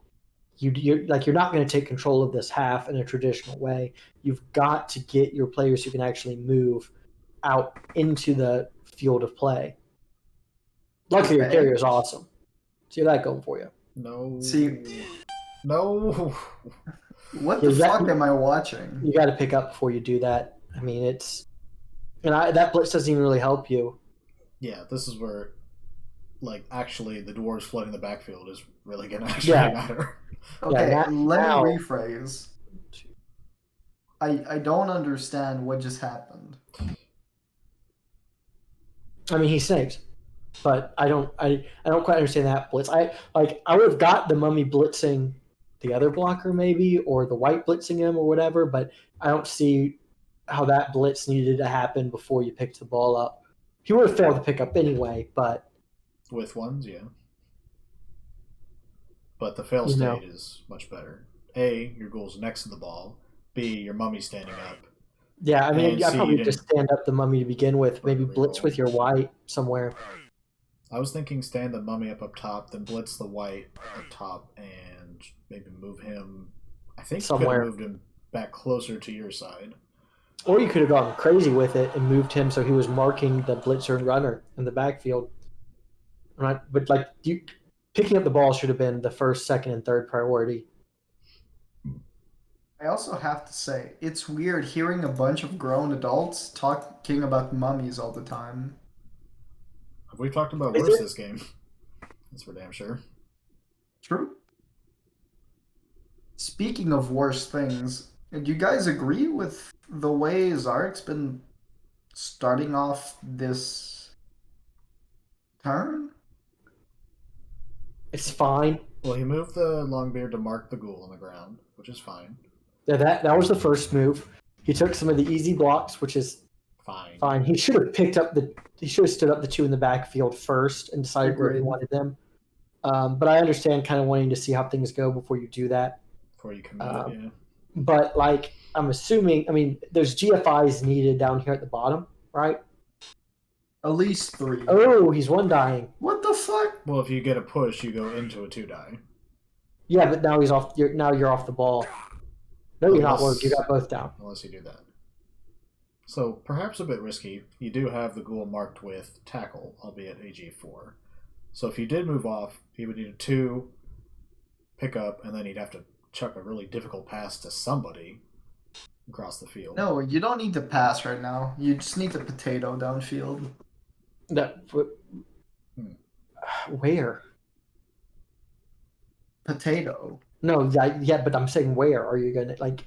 You're not going to take control of this half in a traditional way. You've got to get your players who can actually move out into the field of play. Luckily, your Okay. carrier is awesome. So you got that going for you. No. See- No. What the Is that- fuck am I watching? You got to pick up before you do that. I mean, it's that blitz doesn't even really help you. Yeah, this is where, like, actually the dwarves flooding the backfield is really gonna actually Yeah. matter. Okay, now- let now- me rephrase. I don't understand what just happened. I mean, he saves, but I don't quite understand that blitz. I would have got the mummy blitzing the other blocker maybe, or the white blitzing him or whatever, but I don't see how that blitz needed to happen before you picked the ball up. He would have failed to pick up anyway, but With ones, yeah. But the fail You know. state is much better. A, your goal's next to the ball. B, your mummy's standing up. yeah, I mean, And I'd see, probably you just stand up the mummy to begin with, maybe blitz Reroll. with your white somewhere. I was thinking stand the mummy up top, then blitz the white up top, and maybe move him. I think you could Somewhere. have moved him back closer to your side. Or you could have gone crazy with it and moved him so he was marking the blitzer and runner in the backfield. Right, but like picking up the ball should have been the first, second, and third priority. I also have to say, it's weird hearing a bunch of grown adults talking about mummies all the time. Have we talked about Is worse it? this game? That's for damn sure. True. Speaking of worse things, do you guys agree with the way Kzarik's been starting off this turn? It's fine. Well, he moved the Longbeard to mark the ghoul on the ground, which is fine. Yeah, that was the first move. He took some of the easy blocks, which is Fine. fine. He should have stood up the 2 in the backfield first and decided where he Agreed. wanted them. But I understand kind of wanting to see how things go before you do that. Before you commit, yeah. But like, I'm assuming, I mean, there's GFIs needed down here at the bottom, right? At least 3. Oh, he's one dying. What the fuck? Well, if you get a push, you go into a 2-die. Yeah, but now he's off. You're off the ball. No, you're not. Unless- Word. You got both down. Unless you do that. So, perhaps a bit risky. You do have the ghoul marked with tackle, albeit AG4. So if you did move off, he would need a 2, pick up, and then he'd have to chuck a really difficult pass to somebody across the field. No, you don't need to pass right now. You just need to potato downfield. Where? Potato. No, yeah, but I'm saying where are you gonna like?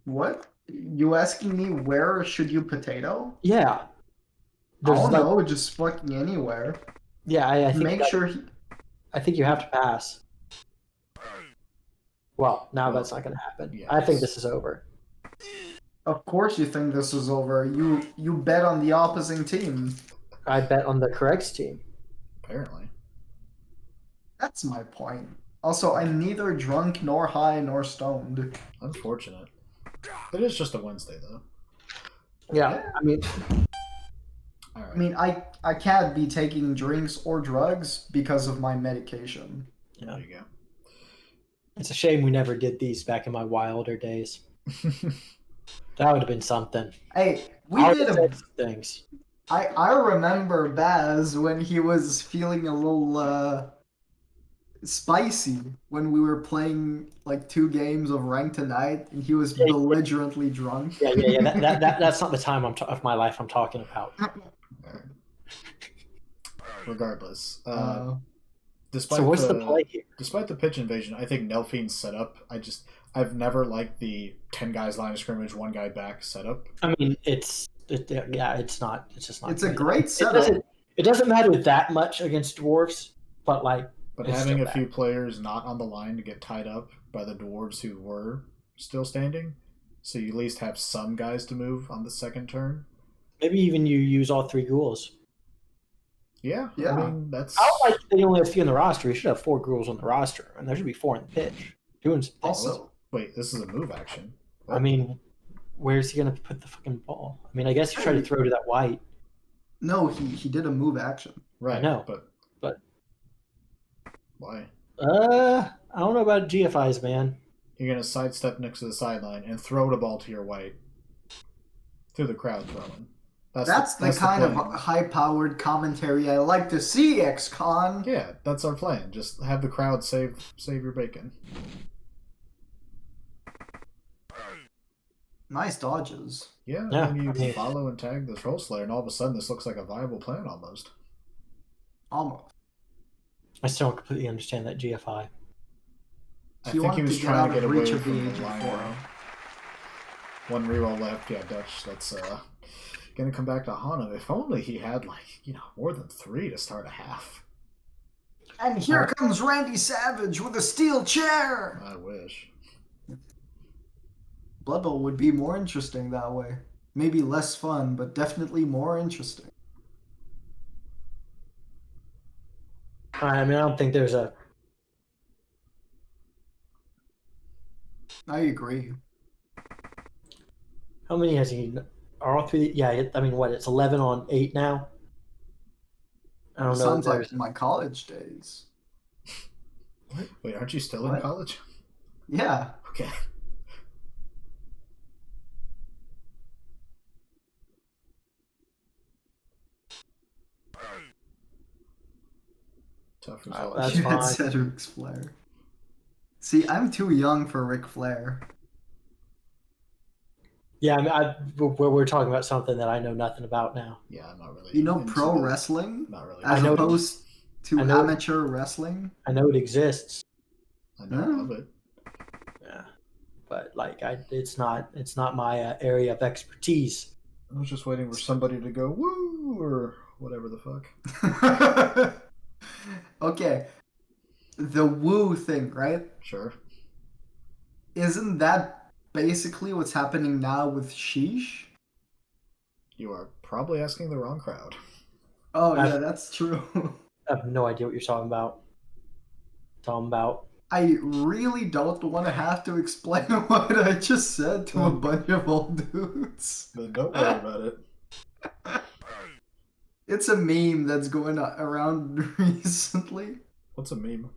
What? You asking me where should you potato? Yeah. I There's don't like, know, just fucking anywhere. yeah, I think Make sure he... I think you have to pass. Well, now that's not going to happen. Yes. I think this is over. Of course you think this is over. You bet on the opposing team. I bet on the correct team. Apparently. That's my point. Also, I'm neither drunk nor high nor stoned. Unfortunate. It is just a Wednesday, though. Yeah, I mean, All right. I mean, I can't be taking drinks or drugs because of my medication. yeah. There you go. It's a shame we never did these back in my wilder days. That would have been something. Hey, we I did would've said some things. I remember Baz when he was feeling a little spicy when we were playing like 2 games of ranked tonight, and he was belligerently drunk. Yeah. That's not the time of my life I'm talking about. All right. Regardless, So what's the play here? Despite the pitch invasion, I think Nelphine's setup. I've never liked the 10 guys line of scrimmage, 1 guy back setup. I mean, it's not. It's just not. It's a great setup. It doesn't matter that much against dwarfs, but like. But having a few players not on the line to get tied up by the dwarves who were still standing, so you at least have some guys to move on the second turn. Maybe even you use all 3 ghouls. Yeah. I mean, that's. I don't like they only have 3 on the roster. You should have 4 ghouls on the roster, and there should be 4 in the pitch. Doing some things. Also, wait, this is a move action. I mean, where's he gonna put the fucking ball? I mean, I guess he tried to throw to that white. no, he did a move action. Right. I know, but why? I don't know about GFIs, man. You're gonna sidestep next to the sideline and throw the ball to your white through the crowd throwing. That's the kind of high-powered commentary I like to see, ex-con. Yeah, that's our plan. Just have the crowd save your bacon. Nice dodges. Yeah, and then you follow and tag this Troll Slayer, and all of a sudden this looks like a viable plan almost. Almost. I still don't completely understand that GFI. I think he was trying to get away from the line. 1 reroll left. Yeah, Dutch. That's gonna come back to Hana. If only he had more than 3 to start a half. And here comes Randy Savage with a steel chair. I wish. Blood Bowl would be more interesting that way. Maybe less fun, but definitely more interesting. I mean, I don't think there's a. I agree. How many has he? Are all 3? Yeah, I mean, what? It's 11 on 8 now. I don't know. Sounds like my college days. Wait, aren't you still in college? Yeah. Okay. Tough result. That's fine. Cedric's Flair. See, I'm too young for Ric Flair. Yeah, I mean, we're talking about something that I know nothing about now. Yeah, I'm not really. You know pro wrestling? Not really. As opposed to amateur wrestling? I know it exists. I know of it. Yeah, but it's not my area of expertise. I was just waiting for somebody to go woo or whatever the fuck. Okay. The woo thing, right? Sure. Isn't that basically what's happening now with Sheesh? You are probably asking the wrong crowd. Oh, yeah, that's true. I have no idea what you're talking about. I really don't want to have to explain what I just said to a bunch of old dudes. Then don't worry about it. It's a meme that's going around recently. What's a meme?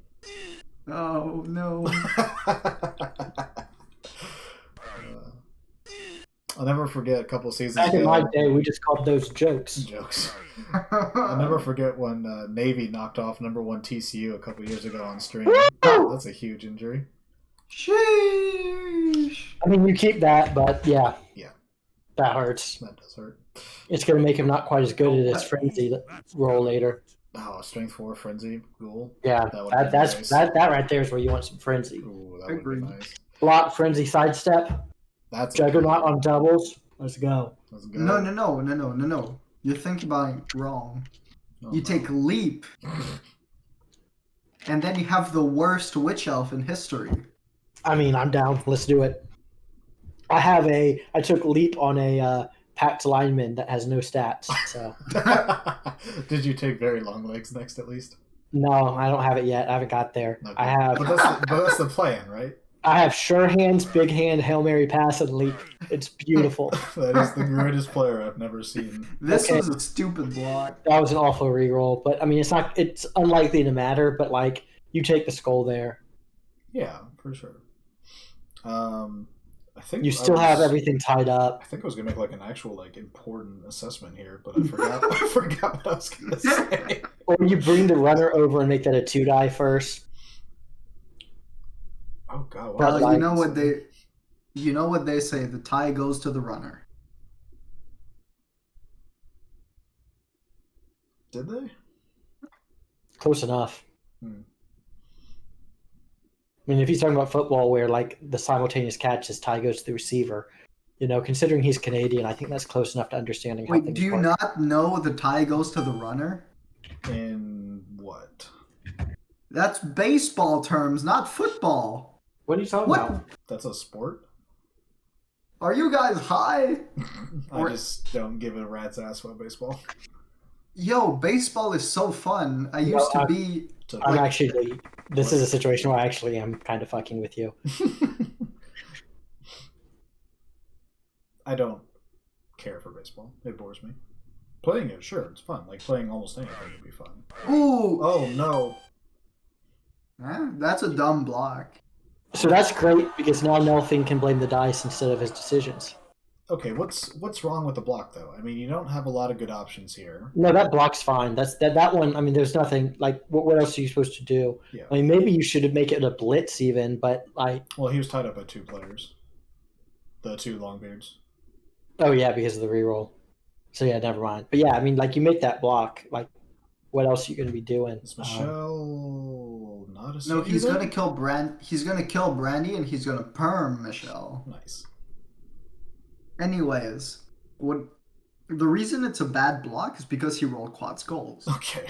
Oh, no. I'll never forget a couple seasons Back ago. in my day, we just called those jokes. I'll never forget when Navy knocked off #1 TCU a couple years ago on stream. That's a huge injury. Sheesh. I mean, you keep that, but yeah. Yeah. That hurts. That does hurt. It's going to make him not quite as good at his frenzy role later. Oh, strength 4 frenzy ghoul. Yeah, that right there is where you want some frenzy. Ooh, that would be nice. Block, frenzy, sidestep. That's Juggernaut on doubles. Let's go. Let's go. No. You're thinking about it wrong. You take leap, and then you have the worst witch elf in history. I mean, I'm down. Let's do it. I took leap on a packed lineman that has no stats. So Did you take very long legs next at least? no, I don't have it yet. I haven't got there. Okay. I have. But that's the plan, right? I have sure hands, big hand, Hail Mary pass, and leap. It's beautiful. That is the greatest player I've never seen. This was a stupid block. That was an awful reroll, but I mean, it's unlikely to matter. But like, you take the skull there. Yeah, for sure. I think You still have everything tied up. I think I was gonna make like an actual like important assessment here, but I forgot. I forgot what I was gonna say. Or you bring the runner over and make that a 2-die first. Oh god! Well, you know what they say. The tie goes to the runner. Did they? Close enough. I mean, if he's talking about football where, like, the simultaneous catches, tie goes to the receiver, considering he's Canadian, I think that's close enough to understanding how things Wait, do you work. not know the tie goes to the runner? In what? That's baseball terms, not football. What are you talking about? That's a sport? Are you guys high? I just don't give a rat's ass about baseball. Yo, baseball is so fun. I used to be... I'm actually... This is a situation where I actually am kind of fucking with you. I don't care for baseball. It bores me. Playing it, sure, it's fun. Like, playing almost anything would be fun. Ooh! Oh, no. That's a dumb block. So that's great, because now Nelphine can blame the dice instead of his decisions. Okay, what's wrong with the block, though? I mean, you don't have a lot of good options here. No, that block's fine. That one, I mean, there's nothing, like, what else are you supposed to do? Yeah. I mean, maybe you should make it a blitz even, but, like... Well, he was tied up by 2 players. The 2 Longbeards. Oh, yeah, because of the reroll. So, yeah, never mind. But, yeah, I mean, like, you make that block, like, what else are you going to be doing? Is Michelle not a No, he's either? going to kill He's going to kill Brandy, and he's going to perm Michelle. Nice. Anyways, the reason it's a bad block is because he rolled quad skulls. Okay.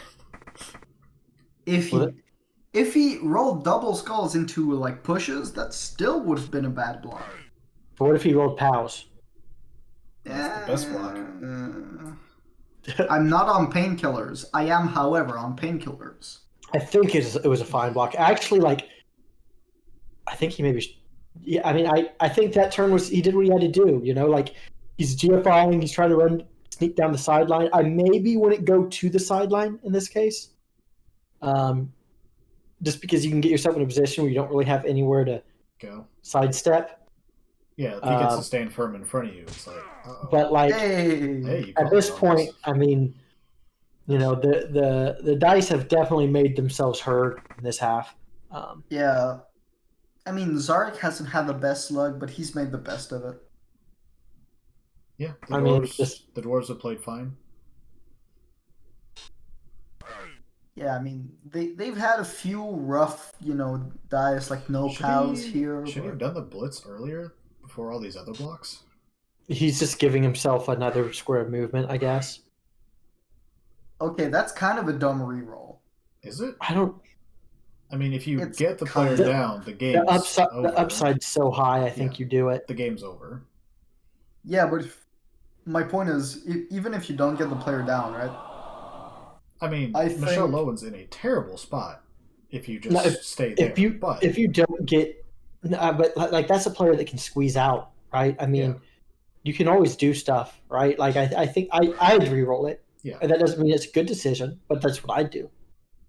If he rolled double skulls into like pushes, that still would have been a bad block. But what if he rolled POWs? That's the best block. I'm not on painkillers. I am, however, on painkillers. I think it was a fine block. Actually, like, I think he maybe... Yeah, I mean, I think that turn he did what he had to do, like, he's GFIing, he's trying to sneak down the sideline. I maybe wouldn't go to the sideline in this case. Just because you can get yourself in a position where you don't really have anywhere to go sidestep. Yeah, if he gets to stand firm in front of you, it's like, uh-oh. But, like, hey, at this point, I mean, the dice have definitely made themselves heard in this half. Yeah. I mean, Kzarik hasn't had the best luck, but he's made the best of it. Yeah, the dwarves have played fine. Yeah, I mean, they've had a few rough, dice, like no POWs here. Should he have done the blitz earlier, before all these other blocks? He's just giving himself another square of movement, I guess. Okay, that's kind of a dumb reroll. Is it? I mean, if you get the player down, the game's over. The upside's so high, I think you do it. The game's over. Yeah, but my point is, even if you don't get the player down, right? I mean, Michelle Lowen's in a terrible spot if you just stay there. If you don't get... but, like, that's a player that can squeeze out, right? I mean, you can always do stuff, right? Like, I think I'd reroll it. Yeah. And that doesn't mean it's a good decision, but that's what I'd do.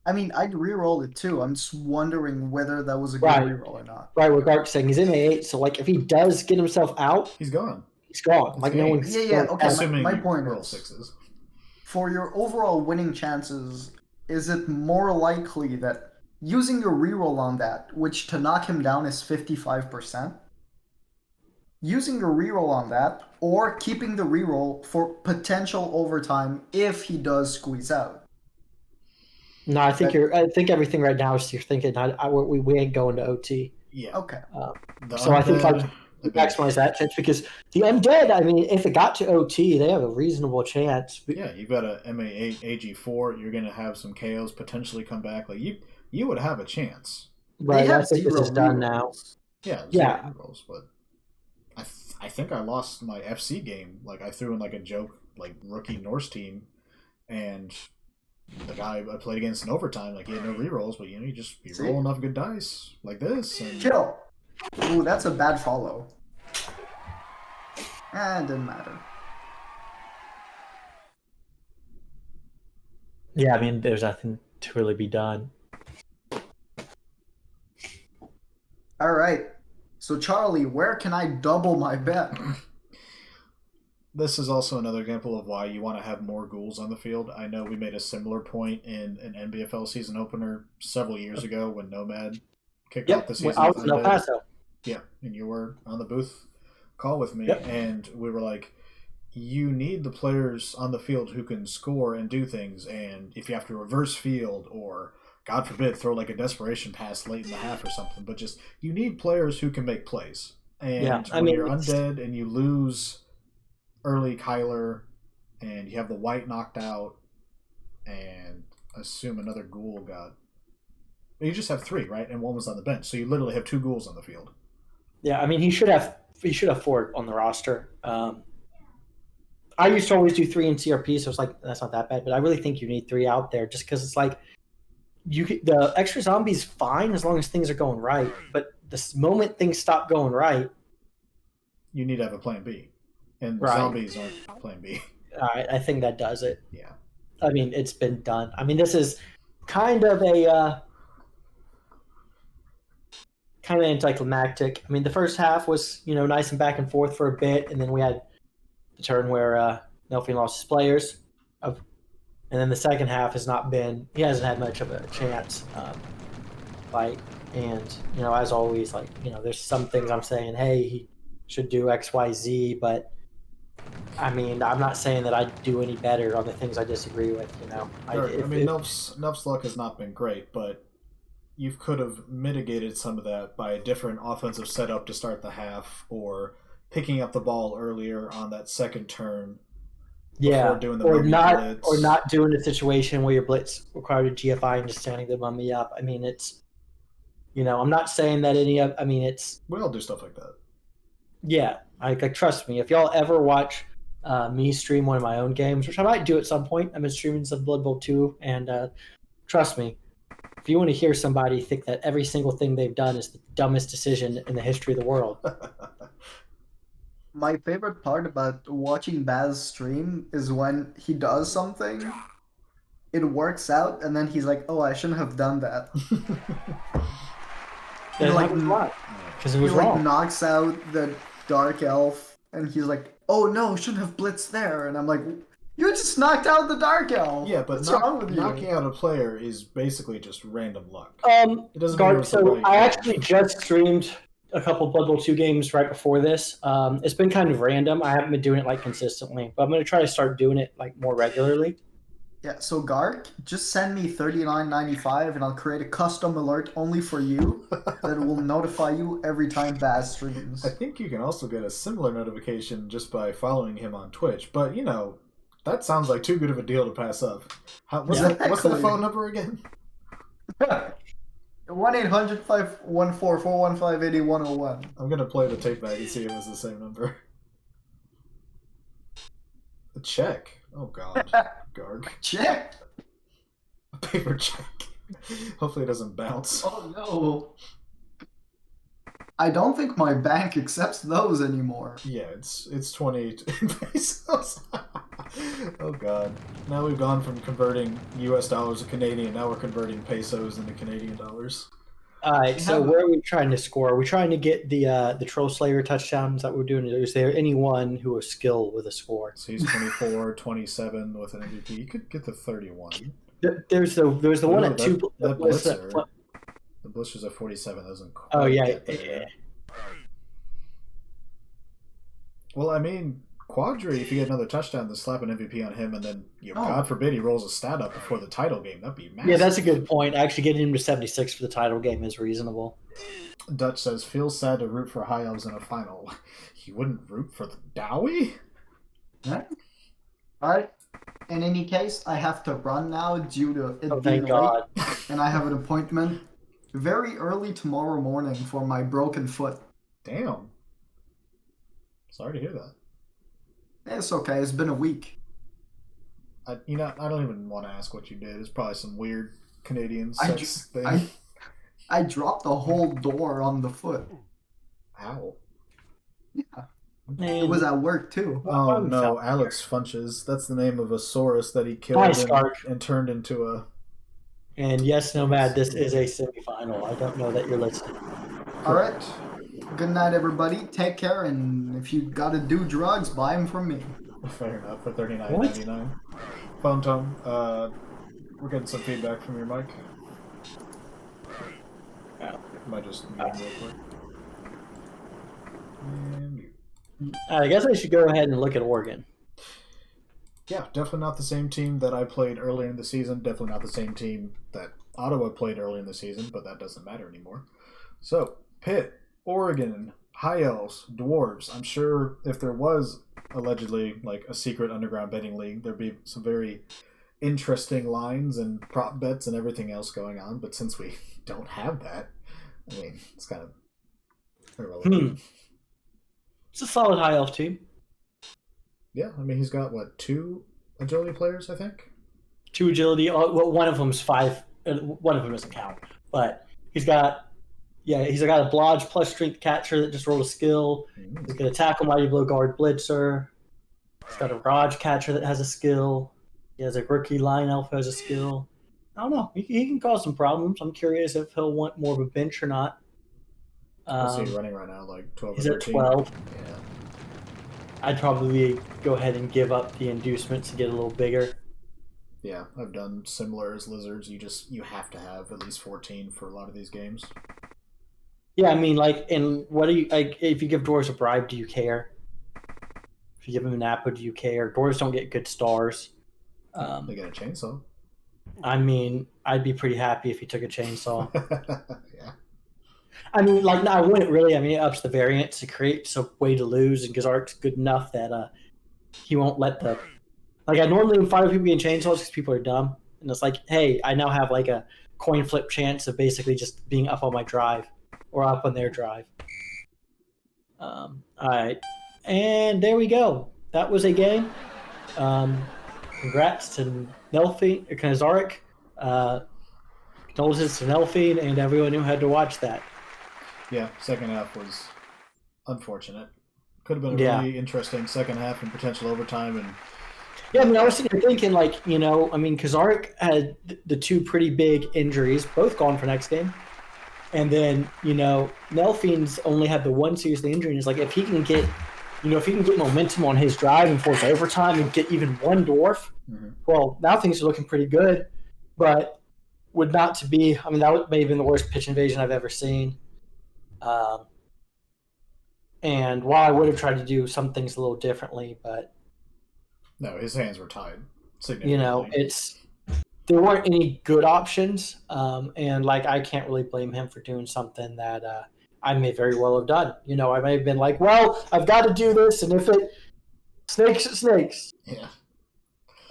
I mean, I'd reroll it too. I'm just wondering whether that was a good reroll or not. Right, what Gart's saying, he's in A8, so, like, if he does get himself out... He's gone. He's gone. Like, no one... Yeah, okay. Assuming my point roll is, 6s. For your overall winning chances, is it more likely that using your reroll on that, which to knock him down is 55%, using your reroll on that, or keeping the reroll for potential overtime if he does squeeze out? No, I think I think everything right now is you're thinking we ain't going to OT. Yeah. Okay. So I think like maximize that chance because the undead. I mean, if it got to OT, they have a reasonable chance. Yeah, you've got a MA8 AG4. You're going to have some KOs potentially come back. Like you would have a chance. Right. I think this is done now. Yeah. Yeah. Rolls, but I think I lost my FC game. Like, I threw in like a joke, like rookie Norse team, and the guy I played against in overtime, like he had no rerolls, but you just be rolling enough good dice like this. And... Kill. Ooh, that's a bad follow. It didn't matter. Yeah, I mean, there's nothing to really be done. All right. So, Charlie, where can I double my bet? This is also another example of why you want to have more ghouls on the field. I know we made a similar point in an NBFL season opener several years ago when Nomad kicked off the season. I was in El Paso. Yeah, and you were on the booth call with me, and we were like, you need the players on the field who can score and do things, and if you have to reverse field or, God forbid, throw like a desperation pass late in the half or something, but just, you need players who can make plays. And when you're undead and you lose early Kyler, and you have the white knocked out, and assume another ghoul got... You just have 3, right? And one was on the bench, so you literally have 2 ghouls on the field. Yeah, I mean, he should have 4 on the roster. I used to always do 3 in CRP, so it's like, that's not that bad, but I really think you need 3 out there just because it's like, the extra zombie's fine as long as things are going right, but the moment things stop going right... You need to have a plan B. And zombies aren't plan B. I think that does it. Yeah. I mean, it's been done. I mean, this is kind of a... kind of anticlimactic. I mean, the first half was, nice and back and forth for a bit, and then we had the turn where Nelphine lost his players. And then the second half has not been... He hasn't had much of a chance. And, as always, there's some things I'm saying, hey, he should do X, Y, Z, but... I mean, I'm not saying that I'd do any better on the things I disagree with, Nelph's luck has not been great, but you could have mitigated some of that by a different offensive setup to start the half, or picking up the ball earlier on that second turn. Yeah, doing the or blitz. not doing a situation where your blitz required a GFI and just standing the mummy up. I mean, it's, I'm not saying that it's... We all do stuff like that. Yeah, trust me, if y'all ever watch me stream one of my own games, which I might do at some point, I've been streaming some Blood Bowl 2, and trust me, if you want to hear somebody think that every single thing they've done is the dumbest decision in the history of the world. My favorite part about watching Baz stream is when he does something, it works out, and then he's like, oh, I shouldn't have done that. Because it was wrong. Like knocks out the Dark Elf, and he's like, oh no, shouldn't have blitzed there. And I'm like, you just knocked out the Dark Elf. Yeah, but knocking out a player is basically just random luck. It doesn't I actually just streamed a couple Blood Bowl 2 games right before this. It's been kind of random. I haven't been doing it consistently, but I'm going to try to start doing it more regularly. Yeah, so Gark, just send me $39.95 and I'll create a custom alert only for you that will notify you every time Baz streams. I think you can also get a similar notification just by following him on Twitch, but that sounds like too good of a deal to pass up. What's the phone number again? 1-800-514-415-8101. I'm going to play the tape back and see if it's the same number. A check. Oh, God. Garg. Check. A paper check. Hopefully it doesn't bounce. Oh, no. I don't think my bank accepts those anymore. Yeah, it's 28 pesos. Oh, God. Now we've gone from converting US dollars to Canadian, now we're converting pesos into Canadian dollars. Alright, so where are we trying to score? Are we trying to get the Troll Slayer touchdowns that we're doing? Is there anyone who has skill with a score? So he's 24, 27 with an MVP. You could get to 31. There's the one at 2. The Blitzer's at 47 doesn't quite get there. Well, I mean, Quadri, if you get another touchdown, then slap an MVP on him, and then, God forbid he rolls a stat up before the title game. That'd be massive. Yeah, that's a good point. Actually, getting him to 76 for the title game is reasonable. Dutch says, feels sad to root for High Elves in a final. He wouldn't root for the Dowie? Yeah. Alright. In any case, I have to run now due to it being God. late, and I have an appointment very early tomorrow morning for my broken foot. Damn. Sorry to hear that. It's okay. It's been a week. I don't even want to ask what you did. It's probably some weird Canadian sex thing. I dropped the whole door on the foot. How? Yeah. Man. It was at work too. Oh no, Alex Funches. That's the name of a Saurus that he killed and turned into a... And yes, Nomad, this is a semifinal. I don't know that you're listening. All right. Good night, everybody. Take care, and if you gotta do drugs, buy them from me. Fair enough, for $39.99. Phone tone. We're getting some feedback from your mic. Yeah. Might just mute real quick. And mute. I guess I should go ahead and look at Oregon. Yeah, definitely not the same team that I played earlier in the season. Definitely not the same team that Ottawa played early in the season, but that doesn't matter anymore. So, Pitt, Oregon, High Elves, Dwarves. I'm sure if there was allegedly like a secret underground betting league, there'd be some very interesting lines and prop bets and everything else going on. But since we don't have that, I mean, it's kind of irrelevant. It's a solid High Elf team. Yeah, I mean, he's got, 2 agility players, I think? 2 agility. Well, one of them's 5. One of them doesn't count. But he's got a Blodge plus strength catcher that just rolled a skill. He's got a tackle, mighty blow guard blitzer. He's got a Raj catcher that has a skill. He has a rookie line elf who has a skill. I don't know. He can cause some problems. I'm curious if he'll want more of a bench or not. What's he running right now? Like 12 He's or at 13? 12. Yeah. I'd probably go ahead and give up the inducements to get a little bigger. Yeah, I've done similar as Lizards. You have to have at least 14 for a lot of these games. Yeah, I mean, what do you like? If you give Dwarves a bribe, do you care? If you give them an apple, do you care? Dwarves don't get good stars. They get a chainsaw. I mean, I'd be pretty happy if he took a chainsaw. Yeah. I mean, no, I wouldn't really. I mean, it ups the variance. It creates a way to lose, and Kzarik's good enough that he won't let the... I normally fire people getting chainsaws because people are dumb. And it's like, hey, I now have a coin flip chance of basically just being up on my drive or up on their drive. All right. And there we go. That was a game. Congrats to Nelphine, Kzarik. Condolences to Nelphine and everyone who had to watch that. Yeah, second half was unfortunate. Could have been a really interesting second half and potential overtime. And yeah, I mean, I was sitting here thinking, Kzarik had the 2 pretty big injuries, both gone for next game. And then, Nelphine's only had the 1 serious injury. And it's like, if he can get, if he can get momentum on his drive and force overtime and get even 1 dwarf, well, now things are looking pretty good. But would not to be, I mean, that may have been the worst pitch invasion I've ever seen. And while I would have tried to do some things a little differently, but no, his hands were tied. There weren't any good options, and I can't really blame him for doing something that I may very well have done. I may have been like, well, I've got to do this, and if it snakes. Yeah.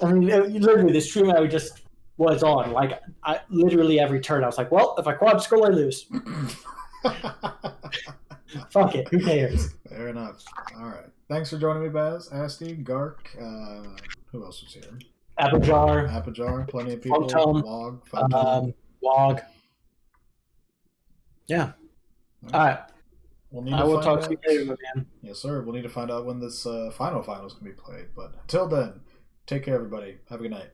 I mean, literally, the stream I just was on, I literally every turn I was like, well, if I quad scroll, I lose. Fuck it. Who cares? Fair enough. All right. Thanks for joining me, Baz, Asti, Gark. Who else was here? Apajar. Plenty of people. Wog. Wog. Wog. Yeah. All right. I will talk to you later, man. Yes, sir. We'll need to find out when this finals can be played. But until then, take care, everybody. Have a good night.